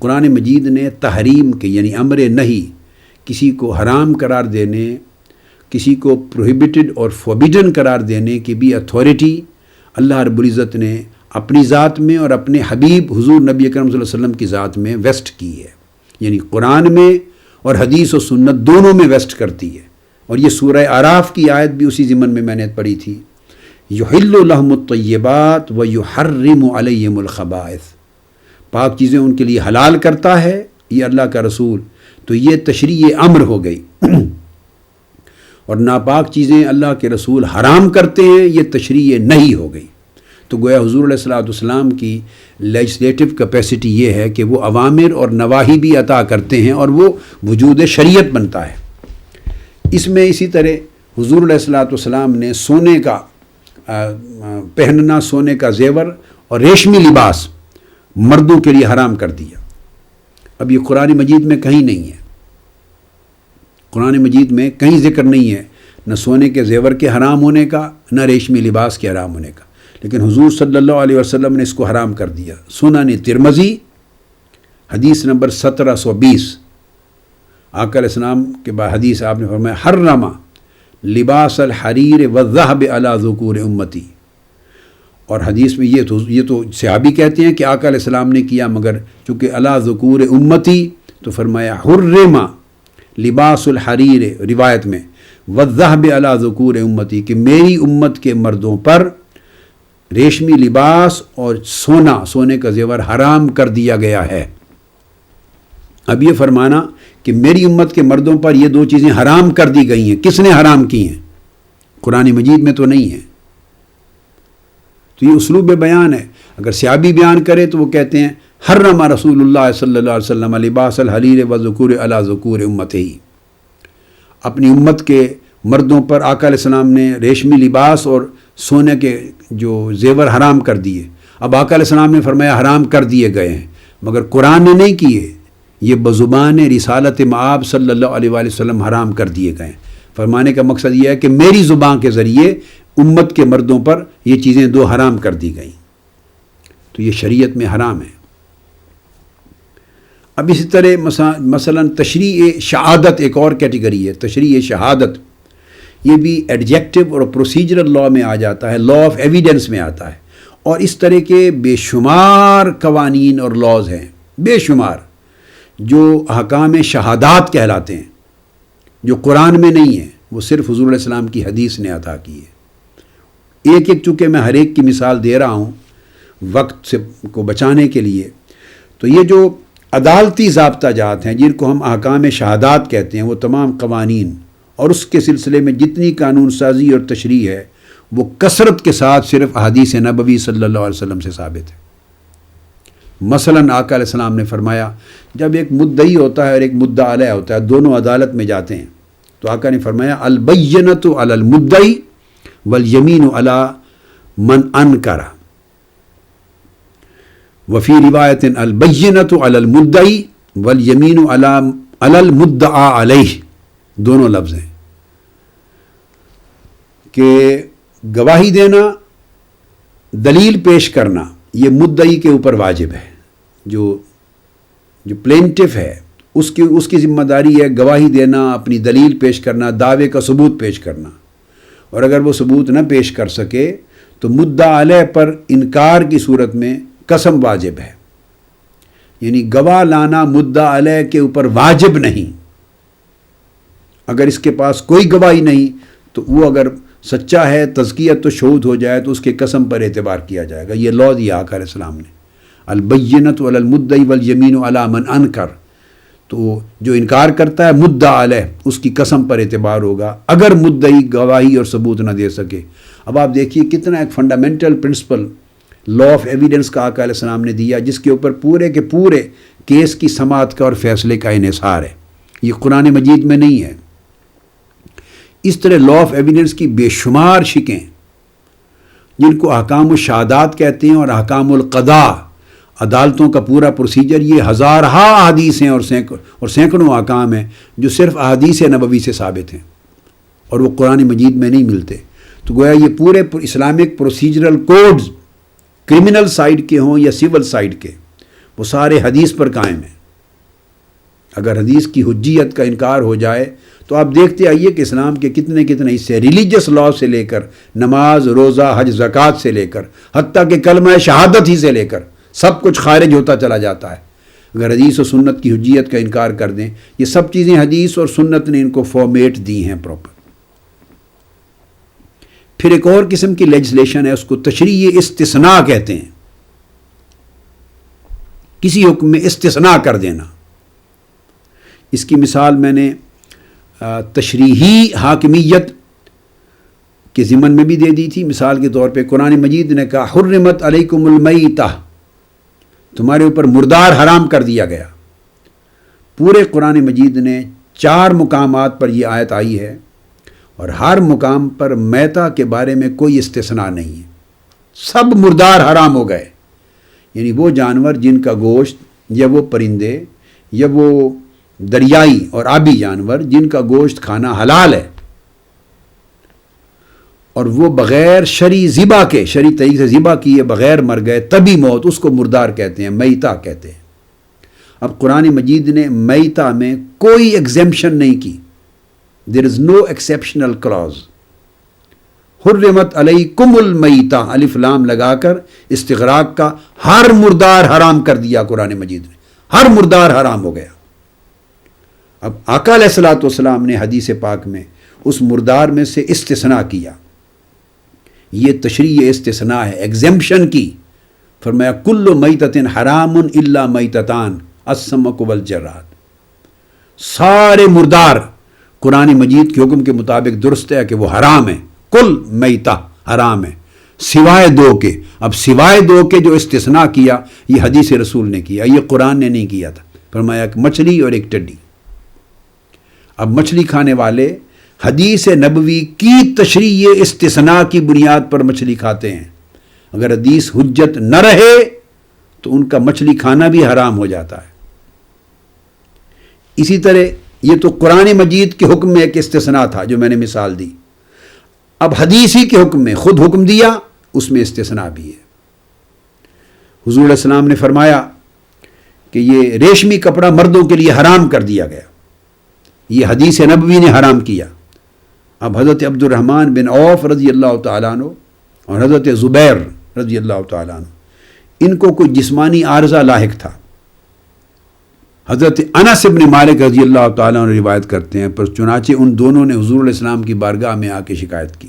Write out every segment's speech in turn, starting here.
قرآن مجید نے تحریم کے یعنی امر نہیں، کسی کو حرام قرار دینے، کسی کو پروہیبٹڈ اور فوربیڈن قرار دینے کی بھی اتھارٹی اللہ رب العزت نے اپنی ذات میں اور اپنے حبیب حضور نبی اکرم صلی اللہ علیہ وسلم کی ذات میں ویسٹ کی ہے، یعنی قرآن میں اور حدیث و سنت دونوں میں ویسٹ کرتی ہے۔ اور یہ سورہ اعراف کی آیت بھی اسی ضمن میں نے پڑھی تھی، یحل لہم الطیبات ویحرم علیہم الخبائث، پاک چیزیں ان کے لیے حلال کرتا ہے یہ اللہ کا رسول، تو یہ تشریع امر ہو گئی، اور ناپاک چیزیں اللہ کے رسول حرام کرتے ہیں یہ تشریع نہیں ہو گئی۔ تو گویا حضور علیہ الصلوۃ والسلام کی لیجسلیٹو کیپیسٹی یہ ہے کہ وہ اوامر اور نواہی بھی عطا کرتے ہیں اور وہ وجود شریعت بنتا ہے۔ اس میں اسی طرح حضور علیہ الصلوۃ والسلام نے سونے کا پہننا، سونے کا زیور اور ریشمی لباس مردوں کے لیے حرام کر دیا۔ اب یہ قرآن مجید میں کہیں نہیں ہے، قرآن مجید میں کہیں ذکر نہیں ہے نہ سونے کے زیور کے حرام ہونے کا نہ ریشمی لباس کے حرام ہونے کا، لیکن حضور صلی اللہ علیہ وسلم نے اس کو حرام کر دیا۔ سنن ترمذی حدیث نمبر 1720، آقا علیہ السلام کے بعد حدیث آپ نے فرمایا حرم لباس الحریر والذہب علی ذکور امتی، اور حدیث میں یہ تو صحابی کہتے ہیں کہ آقا علیہ السلام نے کیا، مگر چونکہ علی ذکور امتی تو فرمایا حرم لباس الحریر روایت میں والذہب علی ذکور امتی، کہ میری امت کے مردوں پر ریشمی لباس اور سونے کا زیور حرام کر دیا گیا ہے۔ اب یہ فرمانا کہ میری امت کے مردوں پر یہ دو چیزیں حرام کر دی گئی ہیں، کس نے حرام کی ہیں؟ قرآن مجید میں تو نہیں ہے۔ تو یہ اسلوب بیان ہے، اگر صحابی بیان کرے تو وہ کہتے ہیں حرم رسول اللہ صلی اللہ علیہ وسلم لباس الحریر وذکور علی ذکور امتہ، اپنی امت کے مردوں پر آقا علیہ السلام نے ریشمی لباس اور سونے کے جو زیور حرام کر دیے۔ اب آقا علیہ السلام نے فرمایا حرام کر دیے گئے ہیں، مگر قرآن نے نہیں کیے، یہ بزبان رسالت مآب صلی اللہ علیہ وآلہ وسلم حرام کر دیے گئے ہیں۔ فرمانے کا مقصد یہ ہے کہ میری زبان کے ذریعے امت کے مردوں پر یہ چیزیں دو حرام کر دی گئیں، تو یہ شریعت میں حرام ہے۔ اب اسی طرح مثلا تشریع شہادت ایک اور کیٹیگری ہے، تشریع شہادت، یہ بھی ایڈجیکٹو اور پروسیجرل لاء میں آ جاتا ہے، لاء آف ایویڈنس میں آتا ہے، اور اس طرح کے بے شمار قوانین اور لاز ہیں، بے شمار، جو احکام شہادات کہلاتے ہیں، جو قرآن میں نہیں ہے، وہ صرف حضور علیہ السلام کی حدیث نے عطا کی ہے۔ ایک ایک چونکہ میں ہر ایک کی مثال دے رہا ہوں وقت سے کو بچانے کے لیے، تو یہ جو عدالتی ضابطہ جات ہیں جن کو ہم احکام شہادات کہتے ہیں، وہ تمام قوانین اور اس کے سلسلے میں جتنی قانون سازی اور تشریح ہے وہ کثرت کے ساتھ صرف احادیث نبوی صلی اللہ علیہ وسلم سے ثابت ہے۔ مثلاً آقا علیہ السلام نے فرمایا جب ایک مدعی ہوتا ہے اور ایک مدعا علیہ ہوتا ہے، دونوں عدالت میں جاتے ہیں، تو آقا نے فرمایا البینۃ علی المدعی والیمین علی من انکر، وفی روایت البینۃ علی المدعی والیمین علی المدعا علیہ، دونوں لفظ ہیں کہ گواہی دینا، دلیل پیش کرنا، یہ مدعی کے اوپر واجب ہے، جو پلینٹف ہے اس کی ذمہ داری ہے گواہی دینا، اپنی دلیل پیش کرنا، دعوے کا ثبوت پیش کرنا، اور اگر وہ ثبوت نہ پیش کر سکے تو مدعا علیہ پر انکار کی صورت میں قسم واجب ہے، یعنی گواہ لانا مدعا علیہ کے اوپر واجب نہیں، اگر اس کے پاس کوئی گواہی نہیں تو وہ اگر سچا ہے، تزکیت و شہود ہو جائے تو اس کے قسم پر اعتبار کیا جائے گا۔ یہ لاء دیا آقا علیہ السلام نے، البینۃ علی المدعی والیمین علی من انکر، تو جو انکار کرتا ہے مدعا علیہ اس کی قسم پر اعتبار ہوگا اگر مدعی گواہی اور ثبوت نہ دے سکے۔ اب آپ دیکھیے کتنا ایک fundamental principle law of evidence کا آقا علیہ السلام نے دیا، جس کے اوپر پورے کے پورے کیس کی سماعت کا اور فیصلے کا انحصار ہے، یہ قرآن مجید میں نہیں ہے۔ اس طرح لاء آف ایویڈنس کی بے شمار شکیں جن کو احکام الشہادات کہتے ہیں، اور احکام القضاء، عدالتوں کا پورا پروسیجر، یہ ہزارہ احادیث ہیں اور سینکڑوں احکام ہیں جو صرف احادیث نبوی سے ثابت ہیں اور وہ قرآن مجید میں نہیں ملتے۔ تو گویا یہ پورے Islamic procedural codes, criminal side کے ہوں یا سول سائیڈ کے، وہ سارے حدیث پر قائم ہیں۔ اگر حدیث کی حجیت کا انکار ہو جائے تو آپ دیکھتے آئیے کہ اسلام کے کتنے حصے ریلیجس لا سے لے کر نماز، روزہ، حج، زکوٰۃ سے لے کر حتیٰ کہ کلمہ شہادت ہی سے لے کر سب کچھ خارج ہوتا چلا جاتا ہے اگر حدیث و سنت کی حجیت کا انکار کر دیں۔ یہ سب چیزیں حدیث اور سنت نے ان کو فارمیٹ دی ہیں پراپر۔ پھر ایک اور قسم کی لیجسلیشن ہے، اس کو تشریع استثناء کہتے ہیں، کسی حکم میں استثناء کر دینا۔ اس کی مثال میں نے تشریحی حاکمیت کے ضمن میں بھی دے دی تھی۔ مثال کے طور پہ قرآن مجید نے کہا حرمت علیکم المیتہ، تمہارے اوپر مردار حرام کر دیا گیا۔ پورے قرآن مجید نے 4 مقامات پر یہ آیت آئی ہے اور ہر مقام پر میتہ کے بارے میں کوئی استثناء نہیں ہے، سب مردار حرام ہو گئے، یعنی وہ جانور جن کا گوشت یا وہ پرندے یا وہ دریائی اور آبی جانور جن کا گوشت کھانا حلال ہے اور وہ بغیر شرعی ذبح کے، شرعی طریقے سے ذبح کیے بغیر مر گئے طبی موت، اس کو مردار کہتے ہیں، میتہ کہتے ہیں۔ اب قرآن مجید نے میتہ میں کوئی ایگزیمپشن نہیں کی، دیر از نو ایکسیپشنل کلاز۔ حرمت علیکم المیتہ الف لام لگا کر استغراق کا ہر مردار حرام کر دیا قرآن مجید نے، ہر مردار حرام ہو گیا۔ اب آقا علیہ الصلوۃ والسلام نے حدیث پاک میں اس مردار میں سے استثناء کیا، یہ تشریع استثناء ہے، ایگزیمپشن کی۔ فرمایا کل میتۃ حرام الا میتتان السمک والجراد، سارے مردار قرآن مجید کے حکم کے مطابق درست ہے کہ وہ حرام ہے، کل میتہ حرام ہے سوائے 2 کے۔ اب سوائے 2 کے جو استثناء کیا یہ حدیث رسول نے کیا، یہ قرآن نے نہیں کیا تھا۔ فرمایا ایک مچھلی اور ایک ٹڈی۔ اب مچھلی کھانے والے حدیث نبوی کی تشریع استثناء کی بنیاد پر مچھلی کھاتے ہیں، اگر حدیث حجت نہ رہے تو ان کا مچھلی کھانا بھی حرام ہو جاتا ہے۔ اسی طرح یہ تو قرآن مجید کے حکم میں ایک استثناء تھا جو میں نے مثال دی، اب حدیث ہی کے حکم میں خود حکم دیا، اس میں استثناء بھی ہے۔ حضور علیہ السلام نے فرمایا کہ یہ ریشمی کپڑا مردوں کے لیے حرام کر دیا گیا، یہ حدیث نبوی نے حرام کیا۔ اب حضرت عبد الرحمن بن عوف رضی اللہ تعالیٰ عنہ اور حضرت زبیر رضی اللہ تعالیٰ عنہ ان کو کوئی جسمانی عارضہ لاحق تھا۔ حضرت انس بن مالک رضی اللہ تعالیٰ عنہ روایت کرتے ہیں، پر چنانچہ ان دونوں نے حضور علیہ السلام کی بارگاہ میں آ کے شکایت کی،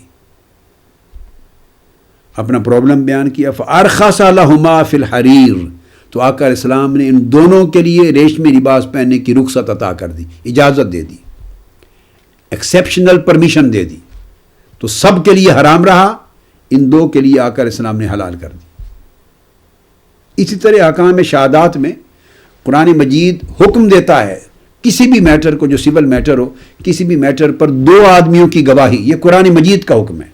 اپنا پرابلم بیان کیا۔ فَأَرْخَصَ لَهُمَا فِي الْحَرِيرِ، تو آقا علیہ السلام نے ان دونوں کے لیے ریشمی لباس پہننے کی رخصت عطا کر دی، اجازت دے دی، ایکسیپشنل پرمیشن دے دی، تو سب کے لیے حرام رہا، ان 2 کے لیے آقا علیہ السلام نے حلال کر دی۔ اسی طرح احکام شہادات میں قرآن مجید حکم دیتا ہے کسی بھی میٹر کو، جو سول میٹر ہو، کسی بھی میٹر پر 2 آدمیوں کی گواہی، یہ قرآن مجید کا حکم ہے۔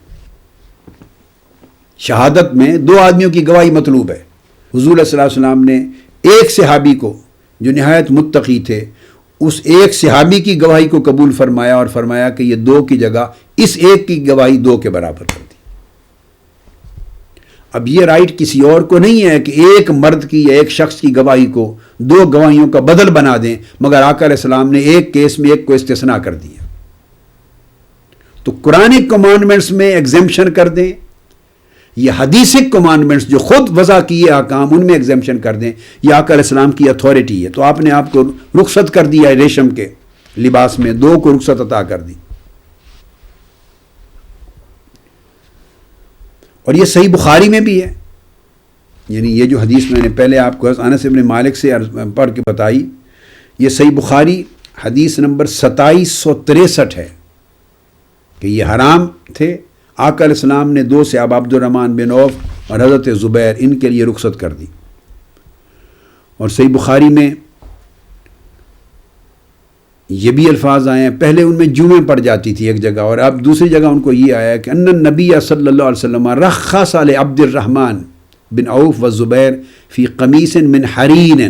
شہادت میں 2 آدمیوں کی گواہی مطلوب ہے۔ حضور صلی اللہ علیہ وسلم نے ایک صحابی کو جو نہایت متقی تھے، اس ایک صحابی کی گواہی کو قبول فرمایا اور فرمایا کہ یہ 2 کی جگہ اس ایک کی گواہی 2 کے برابر کر دی۔ اب یہ رائٹ کسی اور کو نہیں ہے کہ ایک مرد کی یا ایک شخص کی گواہی کو 2 گواہیوں کا بدل بنا دیں، مگر آقا علیہ السلام نے ایک کیس میں ایک کو استثناء کر دیا۔ تو قرآن کمانڈمنٹس میں ایگزیمپشن کر دیں، یہ حدیثک کمانڈمنٹس جو خود وضع کیے احکام ان میں ایگزیمپشن کر دیں، یہ آقا علیہ السلام کی اتھارٹی ہے۔ تو آپ نے آپ کو رخصت کر دیا ہے ریشم کے لباس میں، 2 کو رخصت عطا کر دی۔ اور یہ صحیح بخاری میں بھی ہے، یعنی یہ جو حدیث میں نے پہلے آپ کو انس بن مالک سے پڑھ کے بتائی، یہ صحیح بخاری حدیث نمبر 2763 ہے کہ یہ حرام تھے۔ آقا علیہ السلام نے 2 صحابہ عبد الرحمن بن عوف اور حضرت زبیر ان کے لیے رخصت کر دی۔ اور صحیح بخاری میں یہ بھی الفاظ آئے ہیں، پہلے ان میں جمعے پڑ جاتی تھی ایک جگہ، اور اب دوسری جگہ ان کو یہ آیا کہ ان النبی صلی اللہ علیہ وسلم رخص لعبد الرحمن بن عوف والزبیر فی قمیص من حریر،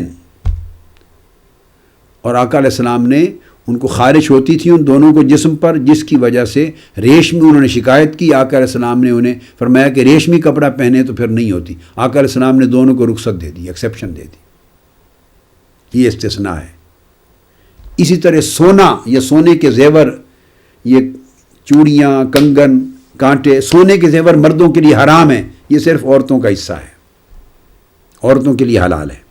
اور آقا علیہ السلام نے ان کو خارش ہوتی تھی ان دونوں کو جسم پر، جس کی وجہ سے ریشمی انہوں نے شکایت کی۔ آقا علیہ السلام نے انہیں فرمایا کہ ریشمی کپڑا پہنے تو پھر نہیں ہوتی۔ آقا علیہ السلام نے دونوں کو رخصت دے دی، ایکسیپشن دے دی۔ یہ استثناء ہے۔ اسی طرح سونا یا سونے کے زیور، یہ چوڑیاں، کنگن، کانٹے، سونے کے زیور مردوں کے لیے حرام ہیں، یہ صرف عورتوں کا حصہ ہے، عورتوں کے لیے حلال ہے،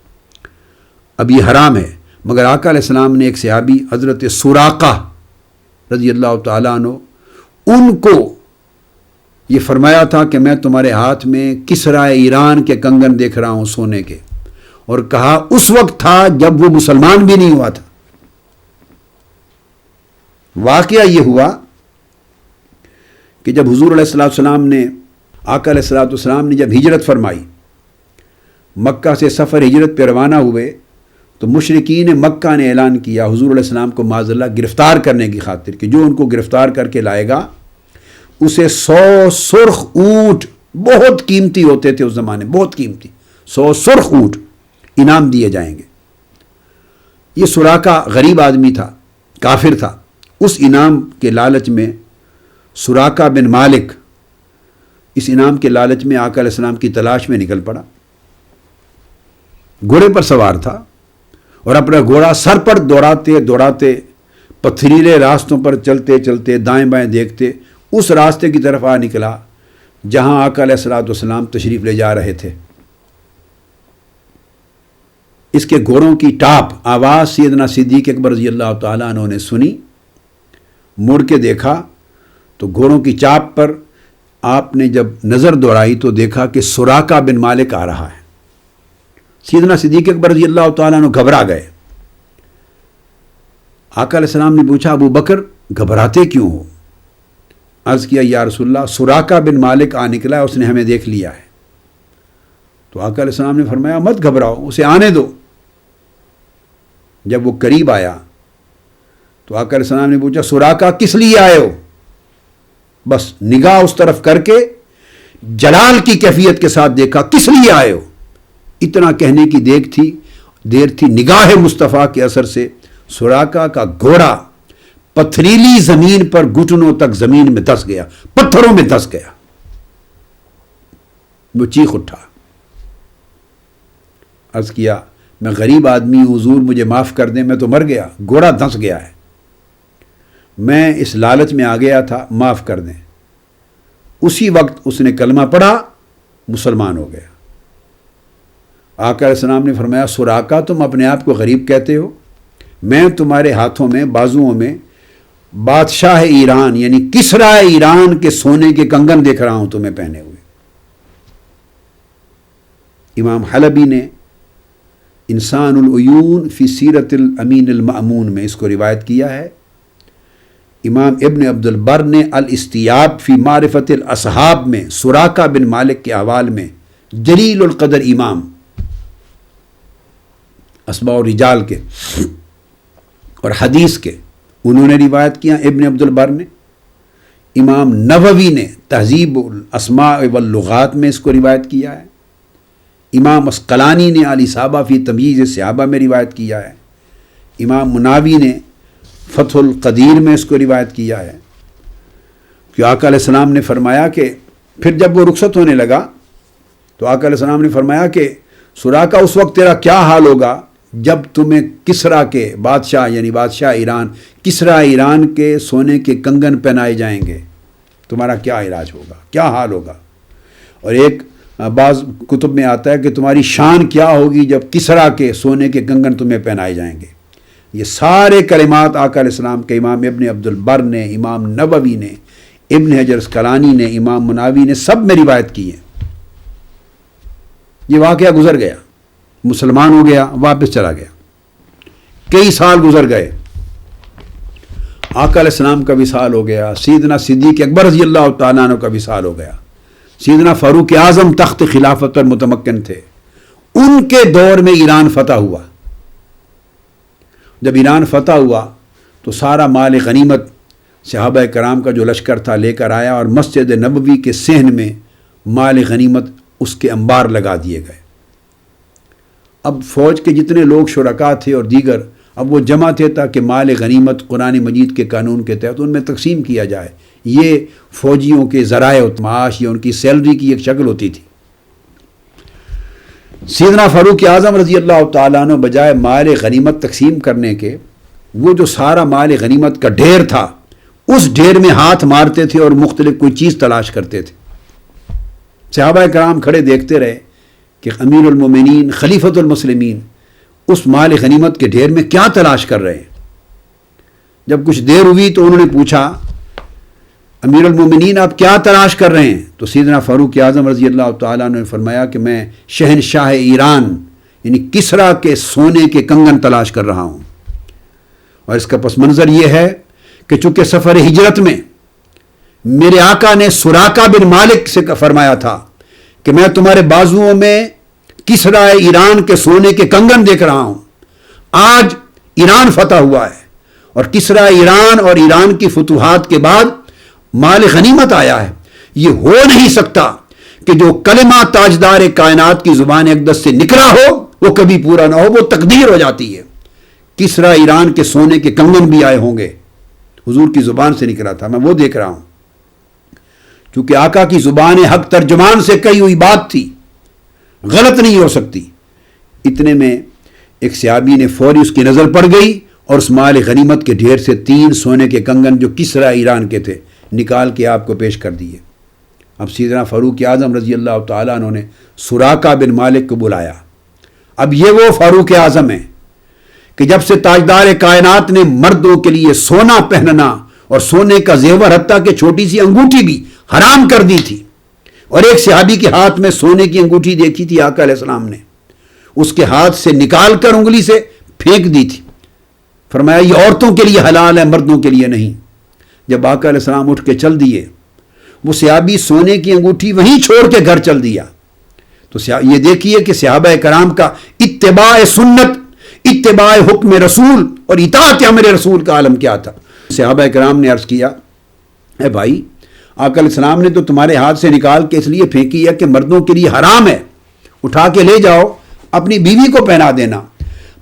اب یہ حرام ہے۔ مگر آقا علیہ السلام نے ایک صحابی حضرت سراقہ رضی اللہ تعالیٰ عنہ، ان کو یہ فرمایا تھا کہ میں تمہارے ہاتھ میں کسرا ایران کے کنگن دیکھ رہا ہوں سونے کے، اور کہا اس وقت تھا جب وہ مسلمان بھی نہیں ہوا تھا۔ واقعہ یہ ہوا کہ جب حضور علیہ السلام نے، آقا علیہ السلام نے جب ہجرت فرمائی، مکہ سے سفر ہجرت پہ روانہ ہوئے، تو مشرکین مکہ نے اعلان کیا حضور علیہ السلام کو معاذ اللہ گرفتار کرنے کی خاطر کہ جو ان کو گرفتار کر کے لائے گا اسے 100 سرخ اونٹ، بہت قیمتی ہوتے تھے اس زمانے، بہت قیمتی، 100 سرخ اونٹ انعام دیے جائیں گے۔ یہ سراقہ غریب آدمی تھا، کافر تھا، اس انعام کے لالچ میں سراقہ بن مالک اس انعام کے لالچ میں آقا علیہ السلام کی تلاش میں نکل پڑا، گھوڑے پر سوار تھا اور اپنا گھوڑا سر پر دوڑاتے دوڑاتے پتھریلے راستوں پر چلتے چلتے دائیں بائیں دیکھتے اس راستے کی طرف آ نکلا جہاں آقا علیہ السلام تشریف لے جا رہے تھے۔ اس کے گھوڑوں کی ٹاپ آواز سیدنا صدیق اکبر رضی اللہ تعالیٰ عنہ نے سنی، مڑ کے دیکھا تو گھوڑوں کی چاپ پر آپ نے جب نظر دوڑائی تو دیکھا کہ سراقہ بن مالک آ رہا ہے۔ سیدنا صدیق اکبر رضی اللہ تعالیٰ عنہ گھبرا گئے۔ آقا علیہ السلام نے پوچھا ابو بکر گھبراتے کیوں ہو؟ عرض کیا یا رسول اللہ سراقہ بن مالک آ نکلا ہے، اس نے ہمیں دیکھ لیا ہے۔ تو آقا علیہ السلام نے فرمایا مت گھبراؤ، اسے آنے دو۔ جب وہ قریب آیا تو آقا علیہ السلام نے پوچھا سراقہ کس لیے آئے ہو؟ بس نگاہ اس طرف کر کے جلال کی کیفیت کے ساتھ دیکھا، کس لیے آئے ہو؟ اتنا کہنے کی دیر تھی، نگاہ مصطفیٰ کے اثر سے سراقہ کا گھوڑا پتھریلی زمین پر گھٹنوں تک زمین میں دھس گیا، پتھروں میں دھس گیا، وہ چیخ اٹھا، عرض کیا میں غریب آدمی ہوں حضور مجھے معاف کر دیں، میں تو مر گیا، گھوڑا دھس گیا ہے، میں اس لالچ میں آ گیا تھا، معاف کر دیں۔ اسی وقت اس نے کلمہ پڑھا، مسلمان ہو گیا۔ آقا علیہ السلام نے فرمایا سراقہ تم اپنے آپ کو غریب کہتے ہو، میں تمہارے ہاتھوں میں بازوؤں میں بادشاہ ایران یعنی کسرا ایران کے سونے کے کنگن دیکھ رہا ہوں تمہیں پہنے ہوئے۔ امام حلبی نے انسان العیون فی سیرت الامین المأمون میں اس کو روایت کیا ہے۔ امام ابن عبد البر نے الاستیاب فی معرفت الاصحاب میں سراقہ بن مالک کے احوال میں جلیل القدر امام اسماء و رجال کے اور حدیث کے انہوں نے روایت کیا، ابن عبد البر نے۔ امام نووی نے تہذیب الاسماء واللغات میں اس کو روایت کیا ہے۔ امام اسقلانی نے الاصابہ فی تمییز الصحابہ میں روایت کیا ہے۔ امام مناوی نے فتح القدیر میں اس کو روایت کیا ہے کہ آقا علیہ السلام نے فرمایا کہ پھر جب وہ رخصت ہونے لگا تو آقا علیہ السلام نے فرمایا کہ سراقہ اس وقت تیرا کیا حال ہوگا جب تمہیں کسرا کے بادشاہ یعنی بادشاہ ایران کسرا ایران کے سونے کے کنگن پہنائے جائیں گے، تمہارا کیا علاج ہوگا، کیا حال ہوگا؟ اور ایک بعض کتب میں آتا ہے کہ تمہاری شان کیا ہوگی جب کسرا کے سونے کے کنگن تمہیں پہنائے جائیں گے۔ یہ سارے کلمات آقا علیہ السلام کے امام ابن عبد البر نے، امام نووی نے، ابن حجر اسقلانی نے، امام مناوی نے سب میں روایت کی ہیں۔ یہ واقعہ گزر گیا، مسلمان ہو گیا، واپس چلا گیا، کئی سال گزر گئے، آقا علیہ السلام کا وصال ہو گیا، سیدنا صدیق اکبر رضی اللہ تعالیٰ عنہ کا وصال ہو گیا، سیدنا فاروق اعظم تخت خلافت پر متمکن تھے، ان کے دور میں ایران فتح ہوا۔ جب ایران فتح ہوا تو سارا مال غنیمت صحابہ کرام کا جو لشکر تھا لے کر آیا اور مسجد نبوی کے صحن میں مال غنیمت اس کے انبار لگا دیے گئے۔ اب فوج کے جتنے لوگ شرکا تھے اور دیگر اب وہ جمع تھے تاکہ مال غنیمت قرآن مجید کے قانون کے تحت ان میں تقسیم کیا جائے۔ یہ فوجیوں کے ذرائع معاش یا ان کی سیلری کی ایک شکل ہوتی تھی۔ سیدنا فاروق اعظم رضی اللہ تعالیٰ عنہ بجائے مال غنیمت تقسیم کرنے کے وہ جو سارا مال غنیمت کا ڈھیر تھا اس ڈھیر میں ہاتھ مارتے تھے اور مختلف کوئی چیز تلاش کرتے تھے۔ صحابہ کرام کھڑے دیکھتے رہے کہ امیر المومنین خلیفۃ المسلمین اس مال غنیمت کے ڈھیر میں کیا تلاش کر رہے ہیں۔ جب کچھ دیر ہوئی تو انہوں نے پوچھا امیر المومنین آپ کیا تلاش کر رہے ہیں؟ تو سیدنا فاروق اعظم رضی اللہ تعالیٰ عنہ نے فرمایا کہ میں شہنشاہ ایران یعنی کسریٰ کے سونے کے کنگن تلاش کر رہا ہوں۔ اور اس کا پس منظر یہ ہے کہ چونکہ سفر ہجرت میں میرے آقا نے سراقہ بن مالک سے فرمایا تھا کہ میں تمہارے بازوؤں میں کسریٰ ایران کے سونے کے کنگن دیکھ رہا ہوں۔ آج ایران فتح ہوا ہے اور کسریٰ ایران اور ایران کی فتوحات کے بعد مال غنیمت آیا ہے۔ یہ ہو نہیں سکتا کہ جو کلمہ تاجدار کائنات کی زبان اقدس سے نکلا ہو وہ کبھی پورا نہ ہو، وہ تقدیر ہو جاتی ہے۔ کسریٰ ایران کے سونے کے کنگن بھی آئے ہوں گے، حضور کی زبان سے نکلا تھا، میں وہ دیکھ رہا ہوں۔ چونکہ آقا کی زبان حق ترجمان سے کہی ہوئی بات تھی، غلط نہیں ہو سکتی۔ اتنے میں ایک صحابی نے فوری اس کی نظر پڑ گئی اور اس مال غنیمت کے ڈھیر سے 3 سونے کے کنگن جو کسریٰ ایران کے تھے نکال کے آپ کو پیش کر دیے۔ اب سیدنا فاروق اعظم رضی اللہ تعالیٰ عنہ نے سراقہ بن مالک کو بلایا۔ اب یہ وہ فاروق اعظم ہیں کہ جب سے تاجدار کائنات نے مردوں کے لیے سونا پہننا اور سونے کا زیور حتیٰ کہ چھوٹی سی انگوٹھی بھی حرام کر دی تھی، اور ایک صحابی کے ہاتھ میں سونے کی انگوٹھی دیکھی تھی آقا علیہ السلام نے، اس کے ہاتھ سے نکال کر انگلی سے پھینک دی تھی، فرمایا یہ عورتوں کے لیے حلال ہے، مردوں کے لیے نہیں۔ جب آقا علیہ السلام اٹھ کے چل دیے، وہ صحابی سونے کی انگوٹھی وہیں چھوڑ کے گھر چل دیا۔ تو یہ دیکھیے کہ صحابہ کرام کا اتباع سنت، اتباع حکم رسول اور اطاعت امر رسول کا عالم کیا تھا۔ صحابہ کرام نے عرض کیا اے بھائی، آقا علیہ السلام نے تو تمہارے ہاتھ سے نکال کے اس لیے پھینکی ہے کہ مردوں کے لیے حرام ہے، اٹھا کے لے جاؤ اپنی بیوی کو پہنا دینا،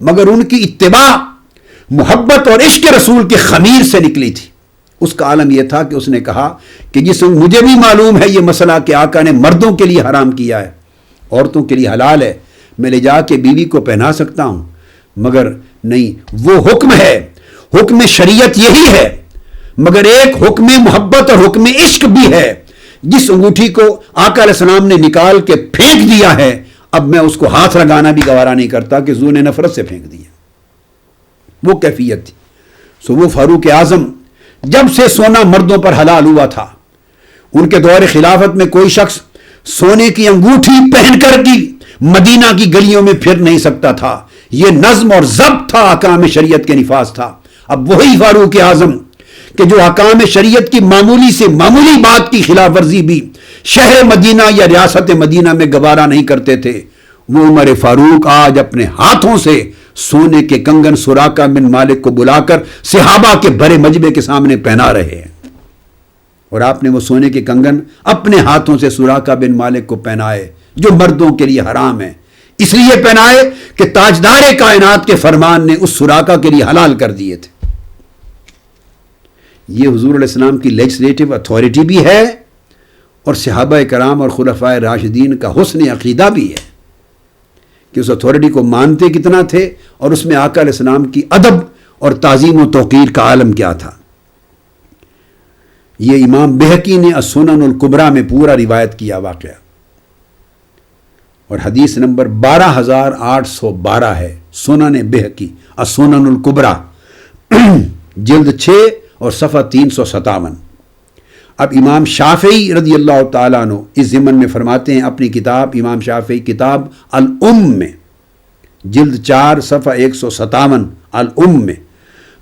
مگر ان کی اتباع محبت اور عشق رسول کے خمیر سے نکلی تھی۔ اس کا عالم یہ تھا کہ اس نے کہا کہ جس مجھے بھی معلوم ہے یہ مسئلہ کہ آقا نے مردوں کے لیے حرام کیا ہے، عورتوں کے لیے حلال ہے، میں لے جا کے بیوی کو پہنا سکتا ہوں، مگر نہیں، وہ حکم ہے، حکم شریعت یہی ہے، مگر ایک حکم محبت اور حکم عشق بھی ہے۔ جس انگوٹھی کو آقا علیہ السلام نے نکال کے پھینک دیا ہے، اب میں اس کو ہاتھ لگانا بھی گوارا نہیں کرتا کہ حضور نے نفرت سے پھینک دیا، وہ کیفیت تھی۔ سو وہ فاروق اعظم جب سے سونا مردوں پر حلال ہوا تھا، ان کے دور خلافت میں کوئی شخص سونے کی انگوٹھی پہن کر کی مدینہ کی گلیوں میں پھر نہیں سکتا تھا۔ یہ نظم اور ضبط تھا، احکام شریعت کے نفاذ تھا۔ اب وہی فاروق اعظم کہ جو احکام شریعت کی معمولی سے معمولی بات کی خلاف ورزی بھی شہر مدینہ یا ریاست مدینہ میں گوارا نہیں کرتے تھے، وہ عمر فاروق آج اپنے ہاتھوں سے سونے کے کنگن سراقہ بن مالک کو بلا کر صحابہ کے بڑے مجمع کے سامنے پہنا رہے ہیں، اور آپ نے وہ سونے کے کنگن اپنے ہاتھوں سے سراقہ بن مالک کو پہنائے جو مردوں کے لیے حرام ہے، اس لیے پہنائے کہ تاجدار کائنات کے فرمان نے اس سراقہ کے لیے حلال کر دیے تھے۔ یہ حضور علیہ السلام کی لیجسلیٹو اتھارٹی بھی ہے اور صحابہ کرام اور خلفائے راشدین کا حسن عقیدہ بھی ہے کہ اس اتھارٹی کو مانتے کتنا تھے اور اس میں آقا علیہ السلام کی ادب اور تعظیم و توقیر کا عالم کیا تھا۔ یہ امام بہقی نے السنن الکبریٰ میں پورا روایت کیا واقعہ، اور حدیث نمبر 12812 ہے، سنن بہقی السنن الکبریٰ جلد 6 اور صفحہ 357۔ اب امام شافعی رضی اللہ تعالیٰ عنہ اس ضمن میں فرماتے ہیں اپنی کتاب امام شافعی کتاب الام میں جلد 4 صفحہ 157 الام میں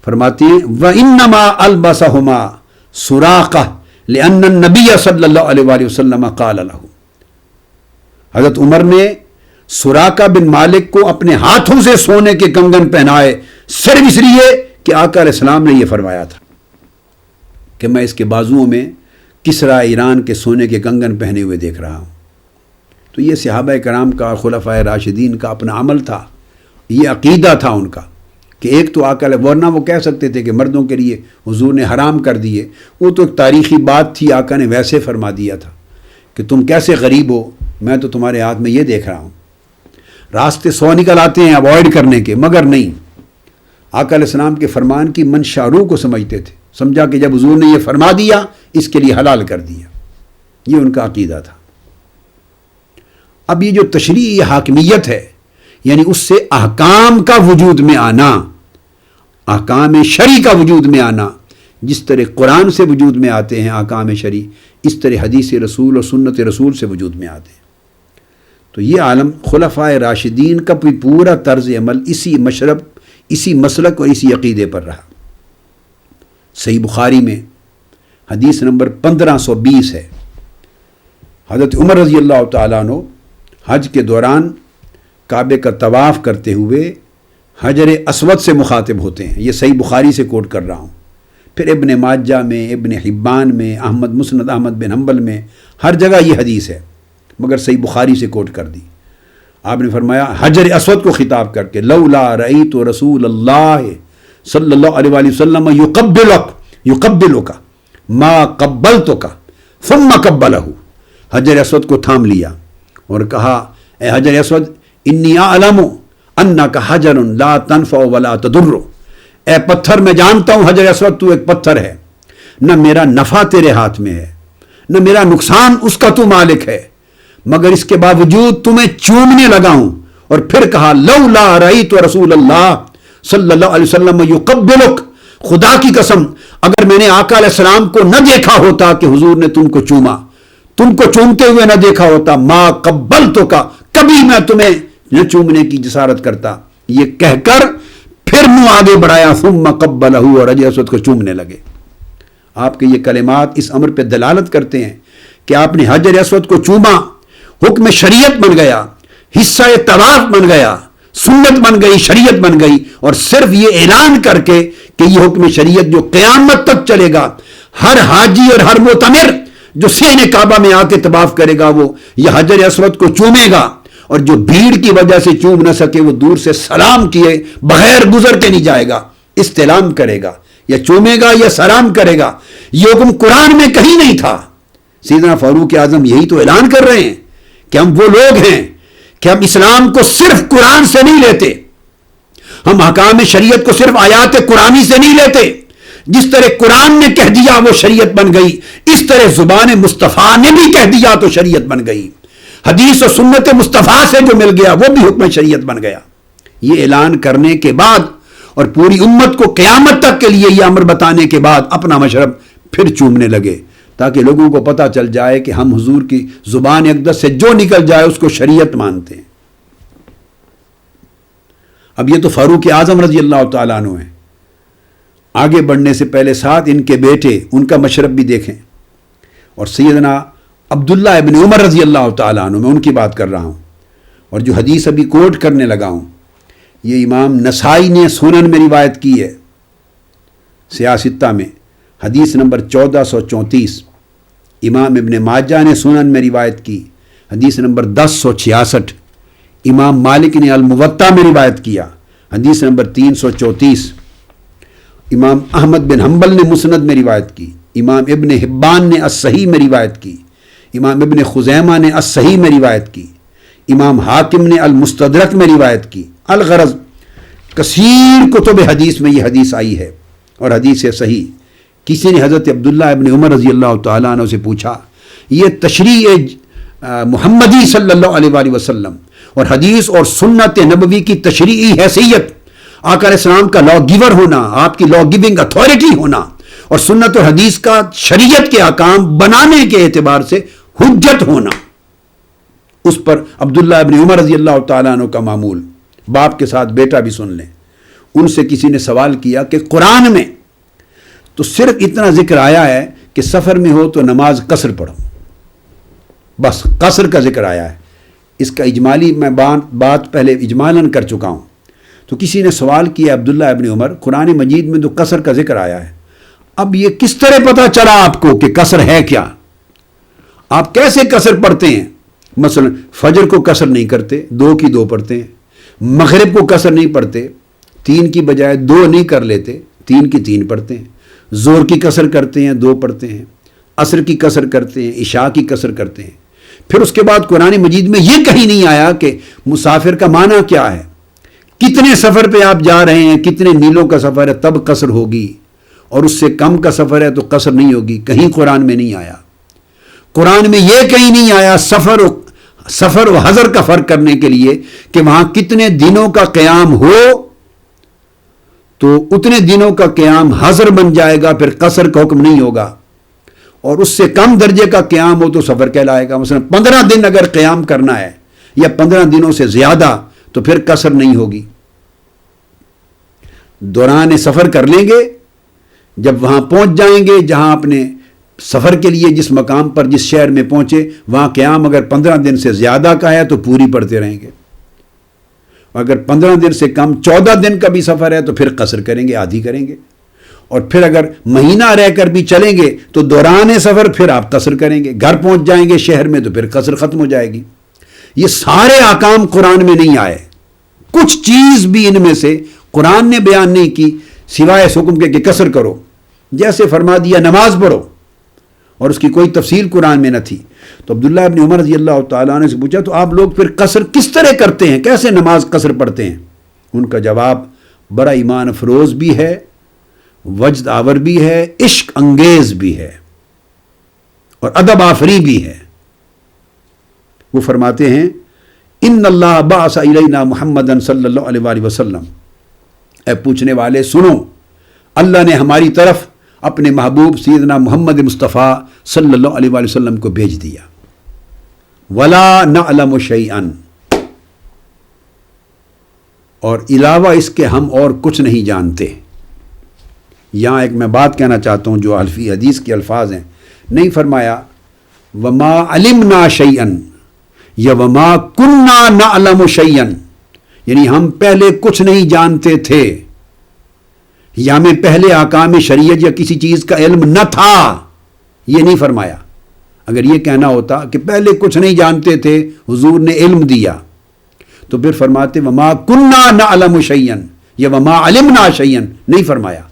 فرماتے ہیں وَإِنَّمَا أَلْبَسَهُمَا سُرَاقَةٌ لِأَنَّ النَّبِيَّ صلی اللہ علیہ وآلہ وسلم قال له۔ حضرت عمر نے سراقہ بن مالک کو اپنے ہاتھوں سے سونے کے کنگن پہنائے صرف اس لیے کہ آقا علیہ السلام نے یہ فرمایا تھا کہ میں اس کے بازوؤں میں کسریٰ ایران کے سونے کے کنگن پہنے ہوئے دیکھ رہا ہوں۔ تو یہ صحابہ کرام کا اور خلفائے راشدین کا اپنا عمل تھا، یہ عقیدہ تھا ان کا کہ ایک تو آقا ورنہ وہ کہہ سکتے تھے کہ مردوں کے لیے حضور نے حرام کر دیے، وہ تو ایک تاریخی بات تھی، آقا نے ویسے فرما دیا تھا کہ تم کیسے غریب ہو، میں تو تمہارے ہاتھ میں یہ دیکھ رہا ہوں۔ راستے 100 نکل آتے ہیں اوائڈ کرنے کے، مگر نہیں، آقا علیہ السلام کے فرمان کی منشا روح کو سمجھتے تھے، سمجھا کہ جب حضور نے یہ فرما دیا اس کے لیے حلال کر دیا، یہ ان کا عقیدہ تھا۔ اب یہ جو تشریعی حاکمیت ہے، یعنی اس سے احکام کا وجود میں آنا، احکام شرعی کا وجود میں آنا، جس طرح قرآن سے وجود میں آتے ہیں احکام شرعی، اس طرح حدیث رسول اور سنت رسول سے وجود میں آتے ہیں۔ تو یہ عالم خلفائے راشدین کا پورا طرز عمل اسی مشرب، اسی مسلک اور اسی عقیدے پر رہا۔ صحیح بخاری میں حدیث نمبر 1520 ہے، حضرت عمر رضی اللہ تعالیٰ عنہ حج کے دوران کعبے کا طواف کرتے ہوئے حجر اسود سے مخاطب ہوتے ہیں، یہ صحیح بخاری سے کوٹ کر رہا ہوں۔ پھر ابن ماجہ میں، ابن حبان میں، احمد مسند احمد بن حنبل میں، ہر جگہ یہ حدیث ہے، مگر صحیح بخاری سے کوٹ کر دی۔ آپ نے فرمایا حجر اسود کو خطاب کر کے، لولا رأیت رسول اللہ صلی اللہ علیہ وآلہ وسلم یقبلک ما قبلتک ثم قبلہ، حجر اسود کو تھام لیا اور کہا اے حجر اسود انی اعلم انک حجر لا تنفع ولا تضر، اے پتھر میں جانتا ہوں حجر اسود تو ایک پتھر ہے، نہ میرا نفع تیرے ہاتھ میں ہے نہ میرا نقصان اس کا تو مالک ہے، مگر اس کے باوجود تمہیں چومنے لگا ہوں۔ اور پھر کہا لولا رأیت رسول اللہ صلی اللہ علیہ وسلم یقبلک، خدا کی قسم اگر میں نے آقا علیہ السلام کو نہ دیکھا ہوتا کہ حضور نے تم کو چوما، تم کو چومتے ہوئے نہ دیکھا ہوتا، ما قبلتک، کبھی میں تمہیں نہ چومنے کی جسارت کرتا، یہ کہہ کر پھر منہ آگے بڑھایا، ثم قبلہ، اور حجر اسود کو چومنے لگے۔ آپ کے یہ کلمات اس امر پہ دلالت کرتے ہیں کہ آپ نے حجر اسود کو چوما، حکم شریعت بن گیا، حصہ طواف بن گیا، سنت بن گئی، شریعت بن گئی، اور صرف یہ اعلان کر کے کہ یہ حکم شریعت جو قیامت تک چلے گا، ہر حاجی اور ہر معتمر جو سین کعبہ میں آ کے طواف کرے گا وہ یہ حجر اسود کو چومے گا، اور جو بھیڑ کی وجہ سے چوم نہ سکے وہ دور سے سلام کیے بغیر گزر کے نہیں جائے گا، استلام کرے گا، یا چومے گا یا سلام کرے گا۔ یہ حکم قرآن میں کہیں نہیں تھا۔ سیدنا فاروق اعظم یہی تو اعلان کر رہے ہیں کہ ہم وہ لوگ ہیں کہ ہم اسلام کو صرف قرآن سے نہیں لیتے، ہم حکام شریعت کو صرف آیات قرآنی سے نہیں لیتے، جس طرح قرآن نے کہہ دیا وہ شریعت بن گئی، اس طرح زبان مصطفیٰ نے بھی کہہ دیا تو شریعت بن گئی، حدیث و سنت مصطفیٰ سے جو مل گیا وہ بھی حکم شریعت بن گیا۔ یہ اعلان کرنے کے بعد اور پوری امت کو قیامت تک کے لیے یہ امر بتانے کے بعد اپنا مشرب پھر چومنے لگے، تاکہ لوگوں کو پتہ چل جائے کہ ہم حضور کی زبان اقدس سے جو نکل جائے اس کو شریعت مانتے ہیں۔ اب یہ تو فاروق اعظم رضی اللہ تعالیٰ عنہ ہیں، آگے بڑھنے سے پہلے ساتھ ان کے بیٹے، ان کا مشرب بھی دیکھیں، اور سیدنا عبداللہ ابن عمر رضی اللہ تعالیٰ عنہ، میں ان کی بات کر رہا ہوں، اور جو حدیث ابھی کوٹ کرنے لگا ہوں یہ امام نسائی نے سنن میں روایت کی ہے، سیاستہ میں حدیث نمبر 1434، امام ابن ماجہ نے سنن میں روایت کی حدیث نمبر 1066، امام مالک نے الموطا میں روایت کیا حدیث نمبر 334، امام احمد بن حنبل نے مسند میں روایت کی، امام ابن حبان نے الصحیح میں روایت کی، امام ابن خزیمہ نے الصحیح میں روایت کی، امام حاکم نے المستدرک میں روایت کی۔ الغرض کثیر کتب حدیث میں یہ حدیث آئی ہے اور حدیث صحیح۔ کسی نے حضرت عبداللہ ابن عمر رضی اللہ تعالیٰ عنہ سے پوچھا یہ تشریع محمدی صلی اللہ علیہ وآلہ وسلم اور حدیث اور سنت نبوی کی تشریعی حیثیت، آقا علیہ السلام کا لا گیور ہونا، آپ کی لا گیونگ اتھارٹی ہونا، اور سنت اور حدیث کا شریعت کے احکام بنانے کے اعتبار سے حجت ہونا، اس پر عبداللہ ابن عمر رضی اللہ تعالیٰ عنہ کا معمول، باپ کے ساتھ بیٹا بھی سن لیں۔ ان سے کسی نے سوال کیا کہ قرآن میں تو صرف اتنا ذکر آیا ہے کہ سفر میں ہو تو نماز قصر پڑھو، بس قصر کا ذکر آیا ہے، اس کا اجمالی میں بات پہلے اجمالاً کر چکا ہوں۔ تو کسی نے سوال کیا عبداللہ ابن عمر قرآن مجید میں تو قصر کا ذکر آیا ہے، اب یہ کس طرح پتہ چلا آپ کو کہ قصر ہے کیا؟ آپ کیسے قصر پڑھتے ہیں؟ مثلا فجر کو قصر نہیں کرتے، 2 کی 2 پڑھتے ہیں، مغرب کو قصر نہیں پڑھتے، 3 کی بجائے 2 نہیں کر لیتے، 3 کی 3 پڑھتے ہیں، زور کی قصر کرتے ہیں 2 پڑھتے ہیں، عصر کی قصر کرتے ہیں، عشاء کی قصر کرتے ہیں۔ پھر اس کے بعد قرآن مجید میں یہ کہیں نہیں آیا کہ مسافر کا معنی کیا ہے، کتنے سفر پہ آپ جا رہے ہیں، کتنے میلوں کا سفر ہے تب قصر ہوگی، اور اس سے کم کا سفر ہے تو قصر نہیں ہوگی. کہیں قرآن میں نہیں آیا. قرآن میں یہ کہیں نہیں آیا سفر و حضر کا فرق کرنے کے لیے کہ وہاں کتنے دنوں کا قیام ہو تو اتنے دنوں کا قیام حضر بن جائے گا، پھر قصر کا حکم نہیں ہوگا. اور اس سے کم درجے کا قیام ہو تو سفر کہلائے گا. مثلا 15 دن اگر قیام کرنا ہے یا 15 دنوں سے زیادہ تو پھر قصر نہیں ہوگی. دوران سفر کر لیں گے، جب وہاں پہنچ جائیں گے جہاں اپنے سفر کے لیے جس مقام پر جس شہر میں پہنچے وہاں قیام اگر 15 دن سے زیادہ کا ہے تو پوری پڑھتے رہیں گے. اگر 15 دن سے کم 14 دن کا بھی سفر ہے تو پھر قصر کریں گے، آدھی کریں گے. اور پھر اگر مہینہ رہ کر بھی چلیں گے تو دوران سفر پھر آپ قصر کریں گے. گھر پہنچ جائیں گے شہر میں تو پھر قصر ختم ہو جائے گی. یہ سارے احکام قرآن میں نہیں آئے. کچھ چیز بھی ان میں سے قرآن نے بیان نہیں کی سوائے اس حکم کے کہ قصر کرو. جیسے فرما دیا نماز پڑھو، اور اس کی کوئی تفصیل قرآن میں نہ تھی. تو عبداللہ ابن عمر رضی اللہ تعالیٰ عنہ سے پوچھا تو آپ لوگ پھر قصر کس طرح کرتے ہیں، کیسے نماز قصر پڑھتے ہیں؟ ان کا جواب بڑا ایمان افروز بھی ہے، وجد آور بھی ہے، عشق انگیز بھی ہے، اور ادب آفری بھی ہے. وہ فرماتے ہیں ان اللہ بعث الینا محمدا صلی اللہ علیہ وآلہ وسلم. اے پوچھنے والے سنو، اللہ نے ہماری طرف اپنے محبوب سیدنا محمد مصطفیٰ صلی اللہ علیہ وآلہ وسلم کو بھیج دیا. ولا نعلم شیئا، اور علاوہ اس کے ہم اور کچھ نہیں جانتے. یہاں ایک میں بات کہنا چاہتا ہوں جو الفی حدیث کے الفاظ ہیں. نہیں فرمایا وما علمنا شیئا یا وما کننا نعلم شیئا، یعنی ہم پہلے کچھ نہیں جانتے تھے، یا ہمیں پہلے احکام شریعت یا کسی چیز کا علم نہ تھا. یہ نہیں فرمایا. اگر یہ کہنا ہوتا کہ پہلے کچھ نہیں جانتے تھے حضور نے علم دیا تو پھر فرماتے وما کننا نعلم شیئا یا وما علمنا شیئا. نہیں فرمایا.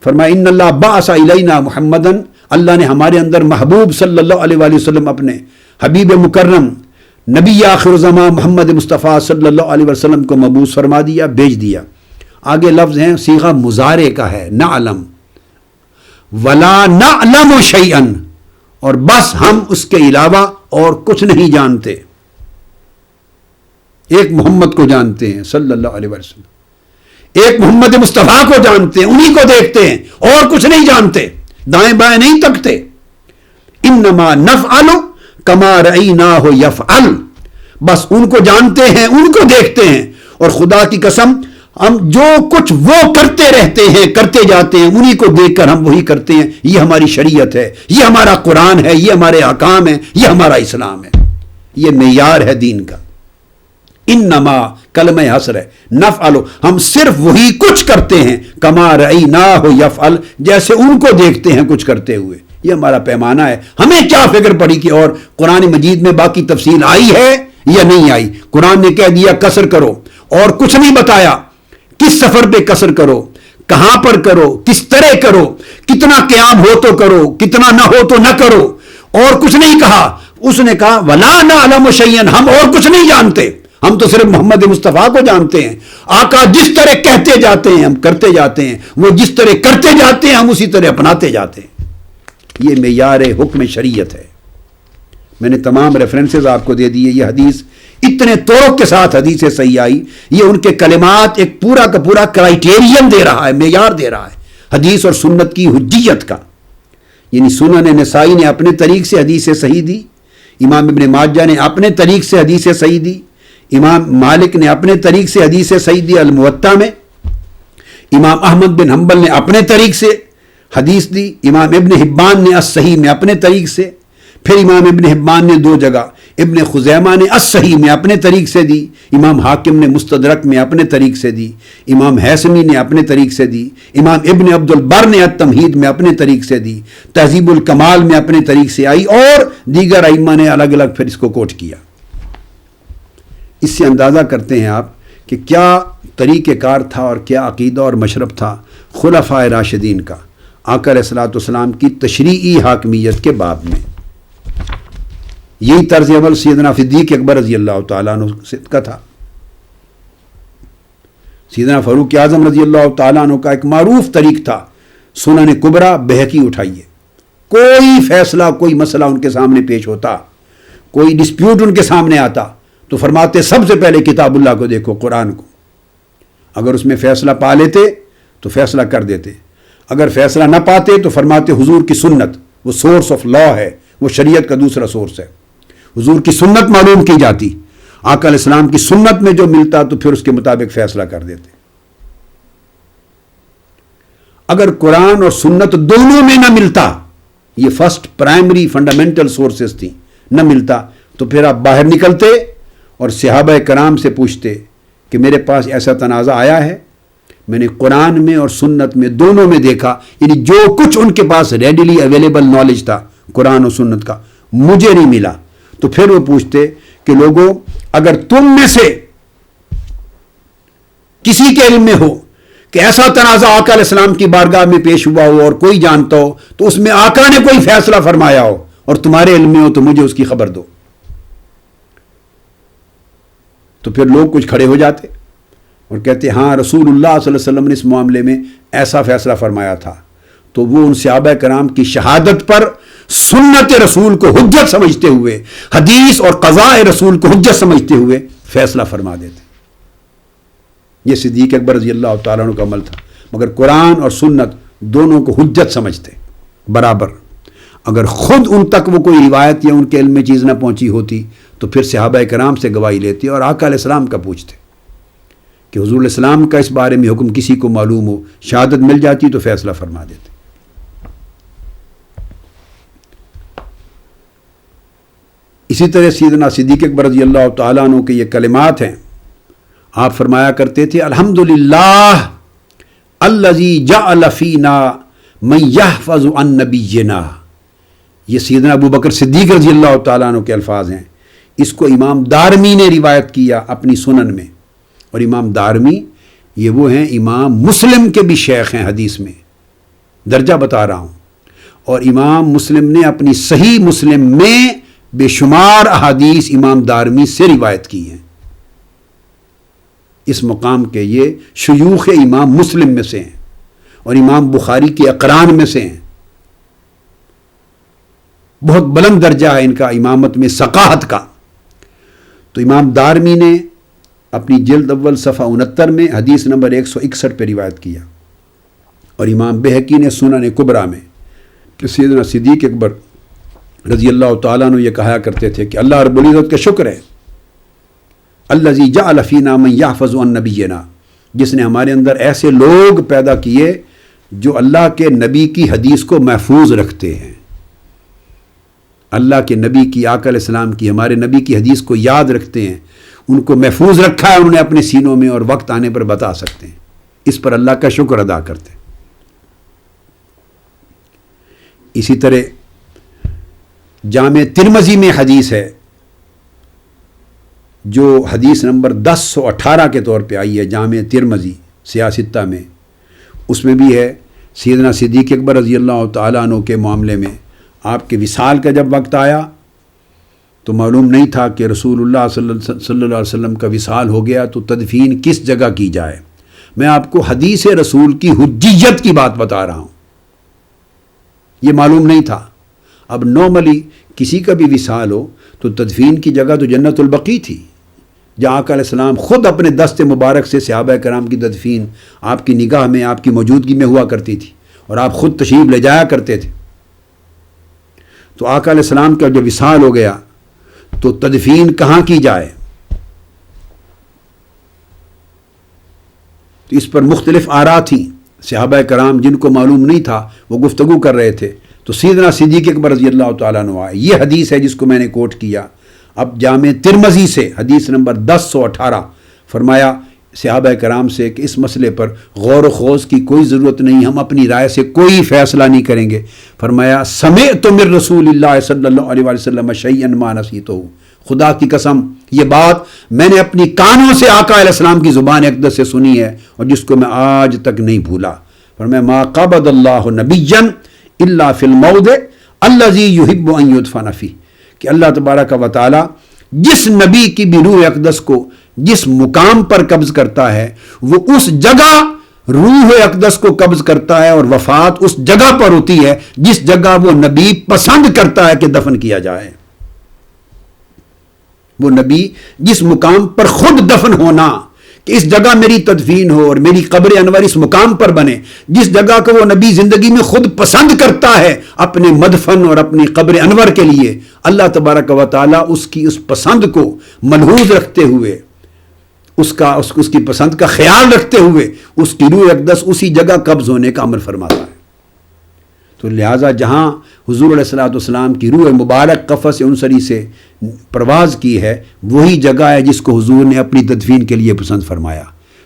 فرمایا ان اللہ بعث الینا محمدا، اللہ نے ہمارے اندر محبوب صلی اللہ علیہ وآلہ وسلم اپنے حبیب مکرم نبی آخر زمان محمد مصطفیٰ صلی اللہ علیہ وسلم کو مبعوث فرما دیا، بھیج دیا. آگے لفظ ہیں صیغہ مضارع کا ہے، نعلم ولا نعلم شیئا، اور بس ہم اس کے علاوہ اور کچھ نہیں جانتے. ایک محمد کو جانتے ہیں صلی اللہ علیہ وسلم، ایک محمد مصطفیٰ کو جانتے ہیں، انہی کو دیکھتے ہیں، اور کچھ نہیں جانتے، دائیں بائیں نہیں تکتے. انما نفعل کما رأیناہ یفعل، بس ان کو جانتے ہیں، ان کو دیکھتے ہیں، اور خدا کی قسم ہم جو کچھ وہ کرتے رہتے ہیں کرتے جاتے ہیں، انہی کو دیکھ کر ہم وہی کرتے ہیں. یہ ہماری شریعت ہے، یہ ہمارا قرآن ہے، یہ ہمارے احکام ہیں، یہ ہمارا اسلام ہے، یہ معیار ہے دین کا. انما کلمہ حصر ہے، نفعل ہم صرف وہی کچھ کرتے ہیں، کما رأیناہ یفعل جیسے ان کو دیکھتے ہیں کچھ کرتے ہوئے. یہ ہمارا پیمانہ ہے. ہمیں کیا فکر پڑی کہ اور قرآن مجید میں باقی تفصیل آئی ہے یا نہیں آئی. قرآن نے کہہ دیا قصر کرو، اور کچھ نہیں بتایا کس سفر پہ قصر کرو، کہاں پر کرو، کس طرح کرو، کتنا قیام ہو تو کرو، کتنا نہ ہو تو نہ کرو، اور کچھ نہیں کہا. اس نے کہا ولا نعلم شیئا، ہم اور کچھ نہیں جانتے، ہم تو صرف محمد مصطفیٰ کو جانتے ہیں. آقا جس طرح کہتے جاتے ہیں ہم کرتے جاتے ہیں، وہ جس طرح کرتے جاتے ہیں ہم اسی طرح اپناتے جاتے ہیں. یہ معیار حکم شریعت ہے. میں نے تمام ریفرنسز آپ کو دے دیے. یہ حدیث اتنے طرق کے ساتھ حدیث صحیح آئی. یہ ان کے کلمات ایک پورا کا پورا کرائٹیرین دے رہا ہے، معیار دے رہا ہے حدیث اور سنت کی حجیت کا. یعنی سنن نسائی نے اپنے طریق سے حدیث صحیح دی، امام ابن ماجہ نے اپنے طریق سے حدیث صحیح دی، امام مالک نے اپنے طریق سے حدیث صحیح دی الموطا میں، امام احمد بن حنبل نے اپنے طریق سے حدیث دی، امام ابن حبان نے الصحیح میں اپنے طریق سے، پھر امام ابن حبان نے 2 جگہ، ابن خزیمہ نے الصحیح میں اپنے طریق سے دی، امام حاکم نے مستدرک میں اپنے طریق سے دی، امام حیثمی نے اپنے طریق سے دی، امام ابن عبد البر نے التمہید میں اپنے طریق سے دی، تہذیب الکمال میں اپنے طریق سے آئی، اور دیگر ائمہ نے الگ الگ پھر اس کو کوٹ کیا. اس سے اندازہ کرتے ہیں آپ کہ کیا طریقہ کار تھا اور کیا عقیدہ اور مشرب تھا خلفائے راشدین کا آقا علیہ الصلوۃ والسلام کی تشریعی حاکمیت کے باب میں. یہی طرز عمل سیدنا صدیق اکبر رضی اللہ تعالیٰ عنہ کا تھا. سیدنا فاروق اعظم رضی اللہ تعالیٰ عنہ کا ایک معروف طریق تھا، سنن کبریٰ بہقی اٹھائیے، کوئی فیصلہ کوئی مسئلہ ان کے سامنے پیش ہوتا، کوئی ڈسپیوٹ ان کے سامنے آتا تو فرماتے سب سے پہلے کتاب اللہ کو دیکھو، قرآن کو، اگر اس میں فیصلہ پا لیتے تو فیصلہ کر دیتے، اگر فیصلہ نہ پاتے تو فرماتے حضور کی سنت، وہ سورس آف لا ہے، وہ شریعت کا دوسرا سورس ہے، حضور کی سنت معلوم کی جاتی، آقا علیہ السلام کی سنت میں جو ملتا تو پھر اس کے مطابق فیصلہ کر دیتے۔ اگر قرآن اور سنت دونوں میں نہ ملتا، یہ فرسٹ پرائمری فنڈامنٹل سورسز تھیں، نہ ملتا تو پھر آپ باہر نکلتے اور صحابہ کرام سے پوچھتے کہ میرے پاس ایسا تنازع آیا ہے، میں نے قرآن میں اور سنت میں دونوں میں دیکھا، یعنی جو کچھ ان کے پاس ریڈیلی اویلیبل نالج تھا قرآن اور سنت کا مجھے نہیں ملا، تو پھر وہ پوچھتے کہ لوگوں اگر تم میں سے کسی کے علم میں ہو کہ ایسا تنازع آقا علیہ السلام کی بارگاہ میں پیش ہوا ہو اور کوئی جانتا ہو تو اس میں آقا نے کوئی فیصلہ فرمایا ہو اور تمہارے علم میں ہو تو مجھے اس کی خبر دو، تو پھر لوگ کچھ کھڑے ہو جاتے اور کہتے ہاں رسول اللہ صلی اللہ علیہ وسلم نے اس معاملے میں ایسا فیصلہ فرمایا تھا، تو وہ ان صحابہ کرام کی شہادت پر سنت رسول کو حجت سمجھتے ہوئے، حدیث اور قضاء رسول کو حجت سمجھتے ہوئے فیصلہ فرما دیتے۔ یہ صدیق اکبر رضی اللہ تعالیٰ عنہ کا عمل تھا، مگر قرآن اور سنت دونوں کو حجت سمجھتے برابر۔ اگر خود ان تک وہ کوئی روایت یا ان کے علم میں چیز نہ پہنچی ہوتی تو پھر صحابہ کرام سے گواہی لیتے اور آقا علیہ السلام کا پوچھتے کہ حضور علیہ السلام کا اس بارے میں حکم کسی کو معلوم ہو، شہادت مل جاتی تو فیصلہ فرما دیتے۔ اسی طرح سیدنا صدیق اکبر رضی اللہ تعالیٰ عنہ کے یہ کلمات ہیں، آپ فرمایا کرتے تھے الحمدللہ الذی جعل فینا من یحفظ عن نبینا، یہ سیدنا ابو بکر صدیق رضی اللہ تعالیٰ عنہ کے الفاظ ہیں، اس کو امام دارمی نے روایت کیا اپنی سنن میں، اور امام دارمی یہ وہ ہیں امام مسلم کے بھی شیخ ہیں حدیث میں، درجہ بتا رہا ہوں، اور امام مسلم نے اپنی صحیح مسلم میں بے شمار احادیث امام دارمی سے روایت کی ہیں، اس مقام کے یہ شیوخ امام مسلم میں سے ہیں اور امام بخاری کے اقران میں سے ہیں، بہت بلند درجہ ہے ان کا امامت میں ثقاہت کا۔ تو امام دارمی نے اپنی جلد اول صفحہ 69 میں حدیث نمبر 161 پہ روایت کیا، اور امام بہقی نے سنن کبریٰ میں کہ سیدنا صدیق اکبر رضی اللہ تعالیٰ عنہ یہ کہا کرتے تھے کہ اللہ رب العزت کا شکر ہے، الذی جعل فینا من یحفظ عن نبینا، جس نے ہمارے اندر ایسے لوگ پیدا کیے جو اللہ کے نبی کی حدیث کو محفوظ رکھتے ہیں، اللہ کے نبی کی، آقا علیہ السلام کی، ہمارے نبی کی حدیث کو یاد رکھتے ہیں، ان کو محفوظ رکھا ہے انہوں نے اپنے سینوں میں، اور وقت آنے پر بتا سکتے ہیں، اس پر اللہ کا شکر ادا کرتے ہیں۔ اسی طرح جامع ترمذی میں حدیث ہے جو حدیث نمبر 1018 کے طور پہ آئی ہے، جامع ترمذی سیاستہ میں، اس میں بھی ہے سیدنا صدیق اکبر رضی اللہ تعالیٰ عنہ کے معاملے میں آپ کے وصال کا جب وقت آیا تو معلوم نہیں تھا کہ رسول اللہ صلی اللہ علیہ وسلم کا وصال ہو گیا تو تدفین کس جگہ کی جائے۔ میں آپ کو حدیث رسول کی حجیت کی بات بتا رہا ہوں، یہ معلوم نہیں تھا۔ اب نارملی کسی کا بھی وصال ہو تو تدفین کی جگہ تو جنت البقیع تھی، جہاں آقا علیہ السلام خود اپنے دست مبارک سے صحابہ کرام کی تدفین آپ کی نگاہ میں، آپ کی موجودگی میں ہوا کرتی تھی، اور آپ خود تشریف لے جایا کرتے تھے۔ تو آقا علیہ السلام کا جب وصال ہو گیا تو تدفین کہاں کی جائے، تو اس پر مختلف آراء تھیں، صحابہ کرام جن کو معلوم نہیں تھا وہ گفتگو کر رہے تھے، تو سیدنا صدیق اکبر رضی اللہ تعالیٰ عنہ آئے۔ یہ حدیث ہے جس کو میں نے کوٹ کیا، اب جامع ترمذی سے حدیث نمبر 1018، فرمایا صحابہ کرام سے کہ اس مسئلے پر غور و خوض کی کوئی ضرورت نہیں، ہم اپنی رائے سے کوئی فیصلہ نہیں کریں گے۔ فرمایا سمعت من رسول اللہ صلی اللہ علیہ وسلم شیئا ما نسیتہ، خدا کی قسم یہ بات میں نے اپنی کانوں سے آقا علیہ السلام کی زبان اقدس سے سنی ہے اور جس کو میں آج تک نہیں بھولا۔ فرمایا ما قبض اللہ نبیا الا فی الموضع الذی یحب ان یدفن فیہ، کہ اللہ تبارک و تعالی جس نبی کی بھی روح اقدس کو جس مقام پر قبض کرتا ہے وہ اس جگہ روح اقدس کو قبض کرتا ہے، اور وفات اس جگہ پر ہوتی ہے جس جگہ وہ نبی پسند کرتا ہے کہ دفن کیا جائے۔ وہ نبی جس مقام پر خود دفن ہونا کہ اس جگہ میری تدفین ہو اور میری قبر انور اس مقام پر بنے، جس جگہ کو وہ نبی زندگی میں خود پسند کرتا ہے اپنے مدفن اور اپنی قبر انور کے لیے، اللہ تبارک و تعالیٰ اس کی اس پسند کو ملحوظ رکھتے ہوئے، اس کی پسند کا خیال رکھتے ہوئے اس کی روح اقدس اسی جگہ قبض ہونے کا امر فرماتا ہے۔ تو لہٰذا جہاں حضور علیہ الصلوۃ والسلام کی روح مبارک قفس انصری سے پرواز کی ہے، وہی جگہ ہے جس کو حضور نے اپنی تدفین کے لیے پسند فرمایا۔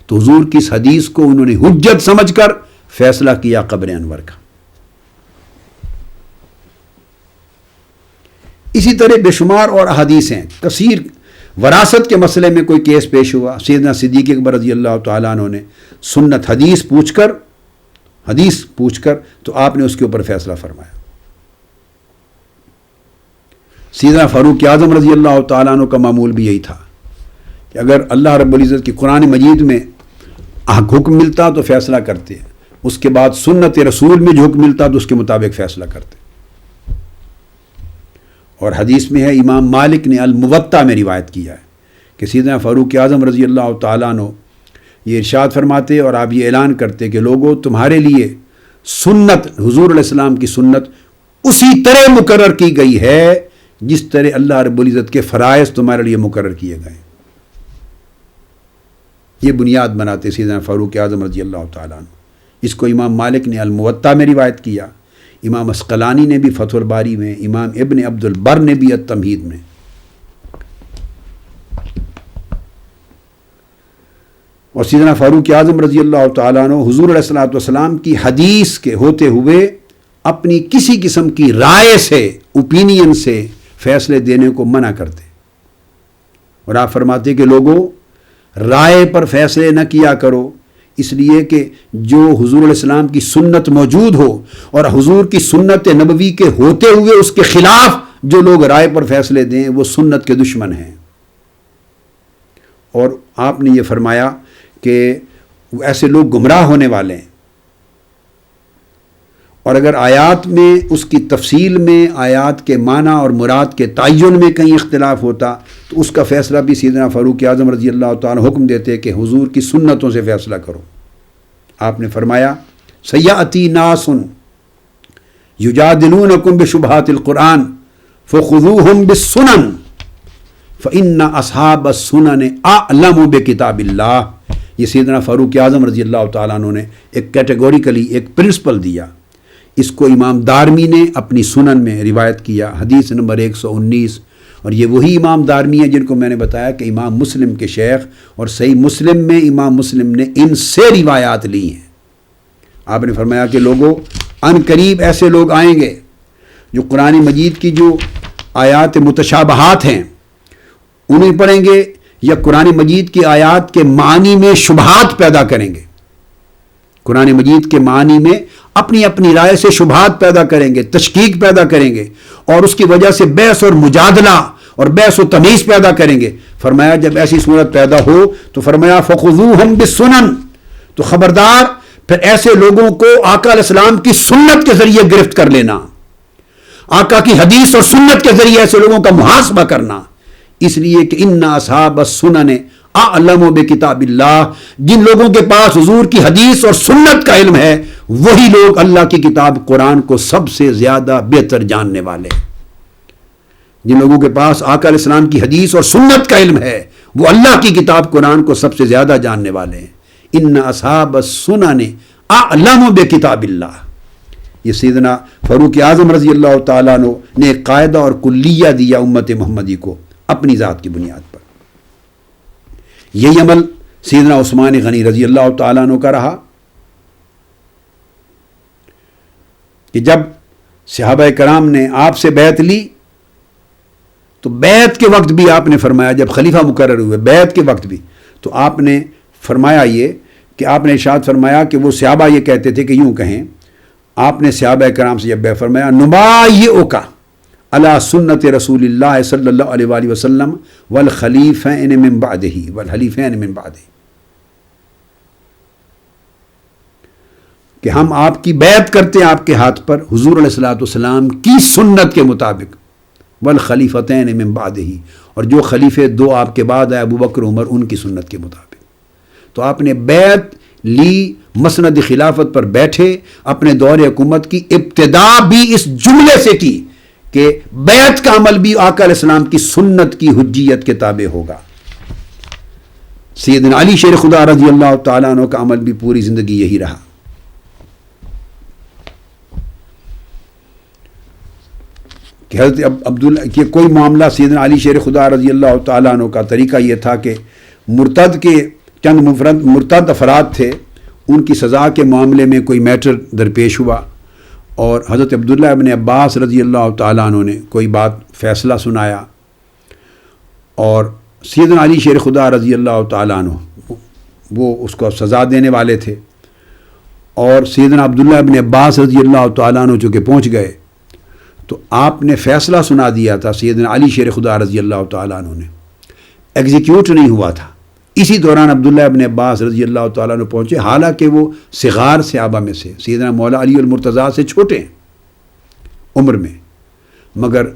تو حضور کی اس حدیث کو انہوں نے حجت سمجھ کر فیصلہ کیا قبر انور کا۔ اسی طرح بے شمار اور احادیث ہیں کثیر۔ وراثت کے مسئلے میں کوئی کیس پیش ہوا، سیدنا صدیق اکبر رضی اللہ تعالیٰ عنہ نے سنت حدیث پوچھ کر تو آپ نے اس کے اوپر فیصلہ فرمایا۔ سیدنا فاروق اعظم رضی اللہ تعالیٰ عنہ کا معمول بھی یہی تھا کہ اگر اللہ رب العزت کی قرآن مجید میں حکم ملتا تو فیصلہ کرتے، اس کے بعد سنت رسول میں جو حکم ملتا تو اس کے مطابق فیصلہ کرتے۔ اور حدیث میں ہے، امام مالک نے الموطا میں روایت کیا ہے کہ سیدنا فاروق اعظم رضی اللہ تعالیٰ عنہ یہ ارشاد فرماتے اور آپ یہ اعلان کرتے کہ لوگوں تمہارے لیے سنت، حضور علیہ السلام کی سنت اسی طرح مقرر کی گئی ہے جس طرح اللہ رب العزت کے فرائض تمہارے لیے مقرر کیے گئے۔ یہ بنیاد بناتے سیدنا فاروق اعظم رضی اللہ تعالیٰ عنہ۔ اس کو امام مالک نے الموطا میں روایت کیا، امام اسقلانی نے بھی فتح الباری میں، امام ابن عبد البر نے بھی التمہید میں۔ اور سیدنا فاروق اعظم رضی اللہ تعالیٰ عنہ حضور علیہ الصلوۃ والسلام کی حدیث کے ہوتے ہوئے اپنی کسی قسم کی رائے سے، اوپینین سے فیصلے دینے کو منع کرتے، اور آپ فرماتے کہ لوگوں رائے پر فیصلے نہ کیا کرو، اس لیے کہ جو حضور علیہ السلام کی سنت موجود ہو اور حضور کی سنت نبوی کے ہوتے ہوئے اس کے خلاف جو لوگ رائے پر فیصلے دیں وہ سنت کے دشمن ہیں۔ اور آپ نے یہ فرمایا کہ ایسے لوگ گمراہ ہونے والے ہیں، اور اگر آیات میں اس کی تفصیل میں، آیات کے معنی اور مراد کے تعین میں کہیں اختلاف ہوتا تو اس کا فیصلہ بھی سیدنا فاروق اعظم رضی اللہ تعالیٰ حکم دیتے کہ حضور کی سنتوں سے فیصلہ کرو۔ آپ نے فرمایا سیاتی ناس یجادلونکم بشبہات القرآن فخذوہم بالسنن فإن اصحاب السنن اعلم بکتاب اللہ۔ یہ سیدنا فاروق اعظم رضی اللہ تعالیٰ عنہ نے ایک کیٹیگوریکلی ایک پرنسپل دیا۔ اس کو امام دارمی نے اپنی سنن میں روایت کیا، حدیث نمبر 119، اور یہ وہی امام دارمی ہیں جن کو میں نے بتایا کہ امام مسلم کے شیخ، اور صحیح مسلم میں امام مسلم نے ان سے روایات لی ہیں۔ آپ نے فرمایا کہ لوگوں ان قریب ایسے لوگ آئیں گے جو قرآن مجید کی جو آیات متشابہات ہیں انہیں پڑھیں گے، یا قرآن مجید کی آیات کے معنی میں شبہات پیدا کریں گے، قرآن مجید کے معنی میں اپنی اپنی رائے سے شبہات پیدا کریں گے، تشکیک پیدا کریں گے، اور اس کی وجہ سے بحث اور مجادلہ اور بحث و تمیز پیدا کریں گے۔ فرمایا جب ایسی صورت پیدا ہو تو فرمایا فخذوہم بالسنن، تو خبردار پھر ایسے لوگوں کو آقا علیہ السلام کی سنت کے ذریعے گرفت کر لینا، آقا کی حدیث اور سنت کے ذریعے ایسے لوگوں کا محاسبہ کرنا، اس لیے کہ ان اصحاب السنن اعلم بکتاب اللہ، جن لوگوں کے پاس حضور کی حدیث اور سنت کا علم ہے وہی لوگ اللہ کی کتاب قرآن کو سب سے زیادہ بہتر جاننے والے۔ جن لوگوں کے پاس آقا علیہ السلام کی حدیث اور سنت کا علم ہے وہ اللہ کی کتاب قرآن کو سب سے زیادہ جاننے والے ہیں۔ ان اصحاب السنن اعلم بکتاب اللہ، یہ سیدنا فاروق اعظم رضی اللہ تعالیٰ عنہ نے ایک قاعدہ اور کلیہ دیا امت محمدی کو اپنی ذات کی بنیاد پر۔ یہی عمل سیدنا عثمان غنی رضی اللہ تعالیٰ عنہ کا رہا کہ جب صحابہ کرام نے آپ سے بیعت لی تو بیعت کے وقت بھی آپ نے فرمایا، جب خلیفہ مقرر ہوئے بیعت کے وقت بھی، تو آپ نے فرمایا یہ کہ آپ نے ارشاد فرمایا کہ وہ صحابہ یہ کہتے تھے کہ یوں کہیں، آپ نے صحابہ کرام سے جب بیعت فرمایا نبایعک علی سنت رسول اللہ صلی اللہ علیہ وآلہ وسلم والخلیفین من بعدہ کہ ہم آپ کی بیعت کرتے ہیں آپ کے ہاتھ پر حضور علیہ الصلوۃ والسلام کی سنت کے مطابق، والخلیفتین من بعدہ، اور جو خلیفے دو آپ کے بعد آئے ابو بکر عمر، ان کی سنت کے مطابق۔ تو آپ نے بیعت لی، مسند خلافت پر بیٹھے، اپنے دور حکومت کی ابتدا بھی اس جملے سے کی کہ بیعت کا عمل بھی آقا علیہ السلام کی سنت کی حجیت کے تابع ہوگا۔ سیدنا علی شیر خدا رضی اللہ تعالیٰ عنہ کا عمل بھی پوری زندگی یہی رہا۔ کہ حضرت عبداللہ کہ کوئی معاملہ سیدنا علی شیر خدا رضی اللہ تعالیٰ عنہ کا طریقہ یہ تھا کہ مرتد کے چند مرتد افراد تھے، ان کی سزا کے معاملے میں کوئی میٹر درپیش ہوا اور حضرت عبداللہ ابن عباس رضی اللہ تعالیٰ عنہ نے کوئی بات فیصلہ سنایا، اور سیدنا علی شیر خدا رضی اللہ تعالیٰ عنہ وہ اس کو سزا دینے والے تھے، اور سیدنا عبداللہ ابن عباس رضی اللہ تعالیٰ عنہ چونکہ پہنچ گئے تو آپ نے فیصلہ سنا دیا تھا سیدنا علی شیر خدا رضی اللہ تعالیٰ عنہ نے، ایگزیکیوٹ نہیں ہوا تھا۔ اسی دوران عبداللہ ابن عباس رضی اللہ تعالیٰ عنہ پہنچے، حالانکہ وہ صغار صحابہ میں سے سیدنا مولا علی المرتضیٰ سے چھوٹے ہیں عمر میں، مگر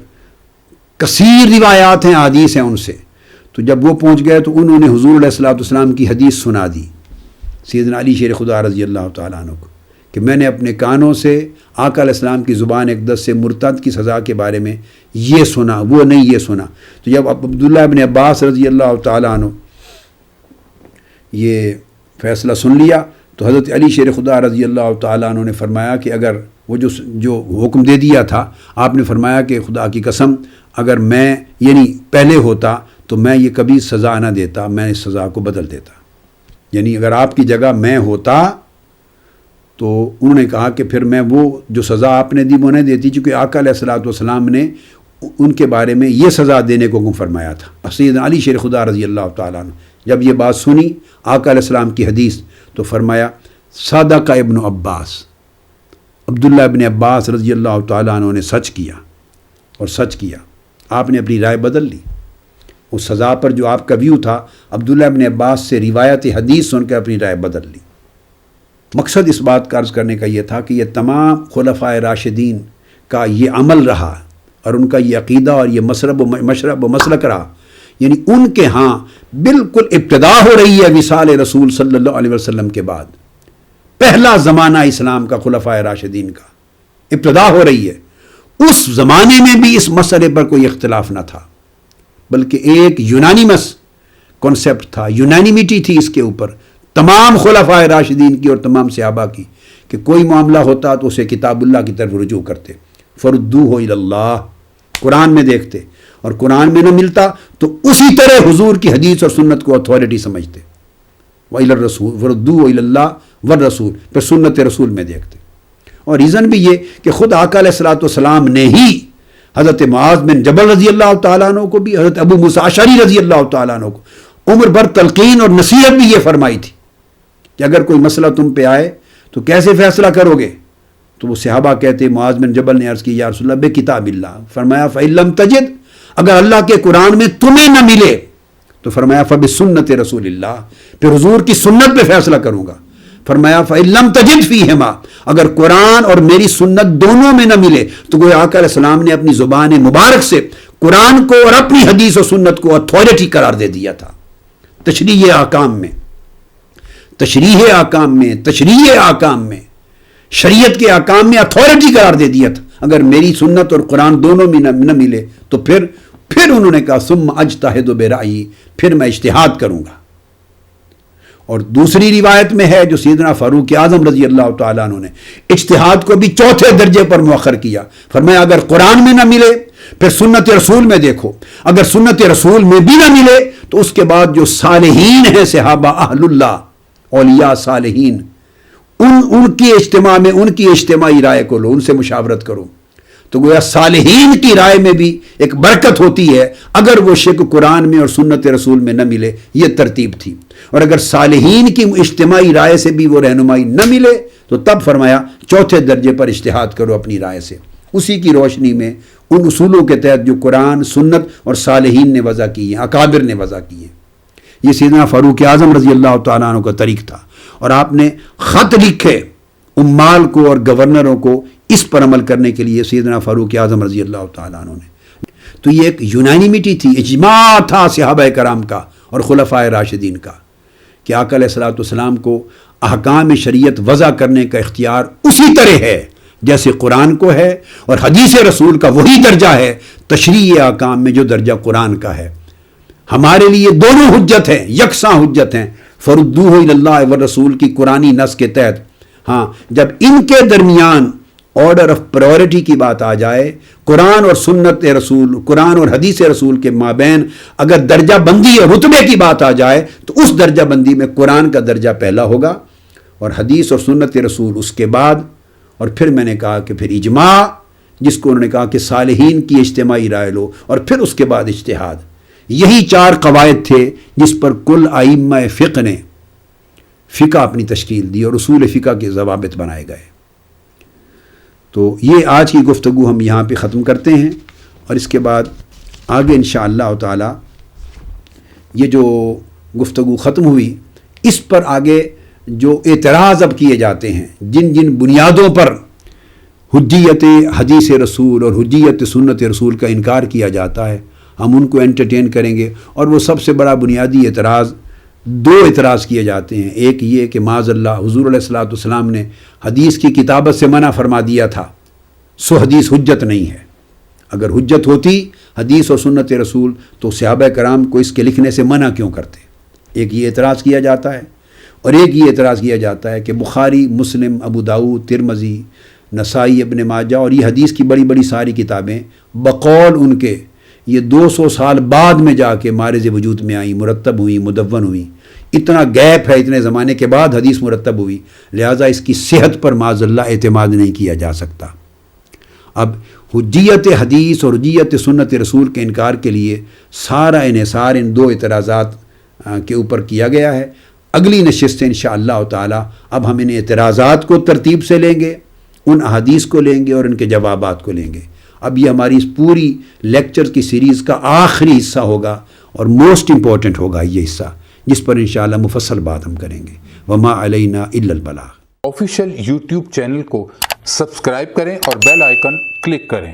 کثیر روایات ہیں، حدیث ہیں ان سے۔ تو جب وہ پہنچ گئے تو انہوں نے حضور علیہ الصلوۃ والسلام کی حدیث سنا دی سیدنا علی شیر خدا رضی اللہ تعالیٰ عنہ کو کہ میں نے اپنے کانوں سے آقا علیہ السلام کی زبان اقدس سے مرتد کی سزا کے بارے میں یہ سنا، وہ نہیں یہ سنا۔ تو جب عبداللہ ابن عباس رضی اللہ تعالیٰ عنہ یہ فیصلہ سن لیا تو حضرت علی شیر خدا رضی اللہ تعالیٰ عنہ نے فرمایا کہ اگر وہ جو حکم دے دیا تھا، آپ نے فرمایا کہ خدا کی قسم اگر میں یعنی پہلے ہوتا تو میں یہ کبھی سزا نہ دیتا، میں اس سزا کو بدل دیتا، یعنی اگر آپ کی جگہ میں ہوتا تو انہوں نے کہا کہ پھر میں وہ جو سزا آپ نے دی وہ نہیں دیتی، چونکہ آقا علیہ الصلوۃ والسلام نے ان کے بارے میں یہ سزا دینے کو حکم فرمایا تھا۔ سیدنا علی شیر خدا رضی اللہ تعالیٰ عنہ جب یہ بات سنی آقا علیہ السلام کی حدیث تو فرمایا صدق ابن عباس، عبداللہ ابن عباس رضی اللہ تعالیٰ عنہ نے سچ کیا، اور سچ کیا، آپ نے اپنی رائے بدل لی۔ اس سزا پر جو آپ کا ویو تھا، عبداللہ ابن عباس سے روایت حدیث سن کے اپنی رائے بدل لی۔ مقصد اس بات کا عرض کرنے کا یہ تھا کہ یہ تمام خلفائے راشدین کا یہ عمل رہا اور ان کا یہ عقیدہ اور یہ مشرب و مسلک رہا، یعنی ان کے ہاں بالکل ابتدا ہو رہی ہے وصال رسول صلی اللہ علیہ وسلم کے بعد، پہلا زمانہ اسلام کا خلفائے راشدین کا ابتدا ہو رہی ہے۔ اس زمانے میں بھی اس مسئلے پر کوئی اختلاف نہ تھا، بلکہ ایک یونانیمس کانسیپٹ تھا، یونانیمیٹی تھی اس کے اوپر تمام خلفائے راشدین کی اور تمام صحابہ کی، کہ کوئی معاملہ ہوتا تو اسے کتاب اللہ کی طرف رجوع کرتے، فردوہ الی اللہ، قرآن میں دیکھتے، اور قرآن میں نہ ملتا تو اسی طرح حضور کی حدیث اور سنت کو اتھارٹی سمجھتے، وَإِلَى الرَّسُولِ فردوہ الی اللہ والرسول، پھر سنت رسول میں دیکھتے۔ اور ریزن بھی یہ کہ خود آقا علیہ الصلوۃ والسلام نے ہی حضرت معاذ بن جبل رضی اللہ تعالیٰ عنہ کو بھی، حضرت ابو موسیٰ اشعری رضی اللہ تعالیٰ عنہ کو عمر بھر تلقین اور نصیحت بھی یہ فرمائی تھی کہ اگر کوئی مسئلہ تم پہ آئے تو کیسے فیصلہ کرو گے؟ تو وہ صحابہ کہتے، معاذ بن جبل نے عرض کی یا رسول اللہ بے کتاب اللہ، فرمایا فَإِن لَمْ تَجِدْ، اگر اللہ کے قرآن میں تمہیں نہ ملے تو فرمایا فَبِسُنَّةِ رسول اللہ، پھر حضور کی سنت پہ فیصلہ کروں گا۔ فرمایا فَإِن لَمْ تَجِدْ فِيهِمَا، اگر قرآن اور میری سنت دونوں میں نہ ملے تو گویا آقا علیہ السلام نے اپنی زبان مبارک سے قرآن کو اور اپنی حدیث و سنت کو اتھارٹی قرار دے دیا تھا۔ تشریح احکام میں، تشریح احکام میں، شریعت کے احکام میں اتھارٹی قرار دے دیا تھا۔ اگر میری سنت اور قرآن دونوں میں نہ ملے تو پھر انہوں نے کہا ثم اجتہد برأیی، پھر میں اجتہاد کروں گا۔ اور دوسری روایت میں ہے جو سیدنا فاروق اعظم رضی اللہ تعالیٰ عنہ نے اجتہاد کو بھی چوتھے درجے پر مؤخر کیا، فرمایا اگر قرآن میں نہ ملے پھر سنت رسول میں دیکھو، اگر سنت رسول میں بھی نہ ملے تو اس کے بعد جو صالحین ہیں صحابہ اہل اللہ، اولیاء صالحین، ان کی اجتماع میں ان کی اجتماعی رائے کو لو، ان سے مشاورت کرو۔ تو گویا صالحین کی رائے میں بھی ایک برکت ہوتی ہے اگر وہ شک قرآن میں اور سنت رسول میں نہ ملے، یہ ترتیب تھی۔ اور اگر صالحین کی اجتماعی رائے سے بھی وہ رہنمائی نہ ملے تو تب فرمایا چوتھے درجے پر اجتہاد کرو اپنی رائے سے۔ اسی کی روشنی میں ان اصولوں کے تحت جو قرآن سنت اور صالحین نے وضع کی ہیں، اکابر نے وضع کی ہیں۔ یہ سیدنا فاروق اعظم رضی اللہ تعالیٰ عنہ کا طریق تھا، اور آپ نے خط لکھے عمال کو اور گورنروں کو اس پر عمل کرنے کے لیے سیدنا فاروق اعظم رضی اللہ تعالیٰ عنہ نے۔ تو یہ ایک یونانیمیٹی تھی، اجماع تھا صحابہ کرام کا اور خلفائے راشدین کا کہ آقا علیہ الصلوۃ والسلام کو احکام شریعت وضع کرنے کا اختیار اسی طرح ہے جیسے قرآن کو ہے، اور حدیث رسول کا وہی درجہ ہے تشریع احکام میں جو درجہ قرآن کا ہے۔ ہمارے لیے دونوں حجت ہیں، یکساں حجت ہیں، فردوہ الی اللہ والرسول کی قرآنی نص کے تحت۔ ہاں، جب ان کے درمیان آرڈر آف پرائورٹی کی بات آ جائے، قرآن اور سنت رسول، قرآن اور حدیث رسول کے مابین اگر درجہ بندی اور رتبے کی بات آ جائے تو اس درجہ بندی میں قرآن کا درجہ پہلا ہوگا اور حدیث اور سنت رسول اس کے بعد، اور پھر میں نے کہا کہ پھر اجماع، جس کو انہوں نے کہا کہ صالحین کی اجتماعی رائے لو، اور پھر اس کے بعد اجتہاد۔ یہی چار قواعد تھے جس پر کل ائمہ فقہ نے فقہ اپنی تشکیل دی اور اصول فقہ کے ضوابط بنائے گئے۔ تو یہ آج کی گفتگو ہم یہاں پہ ختم کرتے ہیں، اور اس کے بعد آگے انشاءاللہ تعالی یہ جو گفتگو ختم ہوئی اس پر آگے جو اعتراض اب کیے جاتے ہیں، جن جن بنیادوں پر حجیت حدیث رسول اور حجیت سنت رسول کا انکار کیا جاتا ہے، ہم ان کو انٹرٹین کریں گے۔ اور وہ سب سے بڑا بنیادی اعتراض، دو اعتراض کیے جاتے ہیں۔ ایک یہ کہ معاذ اللہ حضور علیہ الصلوۃ والسلام نے حدیث کی کتابت سے منع فرما دیا تھا، سو حدیث حجت نہیں ہے۔ اگر حجت ہوتی حدیث اور سنت رسول تو صحابہ کرام کو اس کے لکھنے سے منع کیوں کرتے؟ ایک یہ اعتراض کیا جاتا ہے، اور ایک یہ اعتراض کیا جاتا ہے کہ بخاری، مسلم، ابو داؤد، ترمذی، نسائی، ابن ماجہ اور یہ حدیث کی بڑی بڑی ساری کتابیں بقول ان کے یہ 200 سال بعد میں جا کے معرض وجود میں آئیں، مرتب ہوئیں، مدون ہوئیں۔ اتنا گیپ ہے، اتنے زمانے کے بعد حدیث مرتب ہوئی، لہٰذا اس کی صحت پر معاذ اللہ اعتماد نہیں کیا جا سکتا۔ اب حجیت حدیث اور حجیت سنت رسول کے انکار کے لیے سارا انحصار ان دو اعتراضات کے اوپر کیا گیا ہے۔ اگلی نشست سے انشاءاللہ تعالی اب ہم ان اعتراضات کو ترتیب سے لیں گے، ان احادیث کو لیں گے اور ان کے جوابات کو لیں گے۔ اب یہ ہماری اس پوری لیکچر کی سیریز کا آخری حصہ ہوگا اور موسٹ امپورٹنٹ ہوگا یہ حصہ، جس پر انشاءاللہ مفصل بات ہم کریں گے۔ وما علینا الا البلاغ۔ آفیشیل یوٹیوب چینل کو سبسکرائب کریں اور بیل آئیکن کلک کریں۔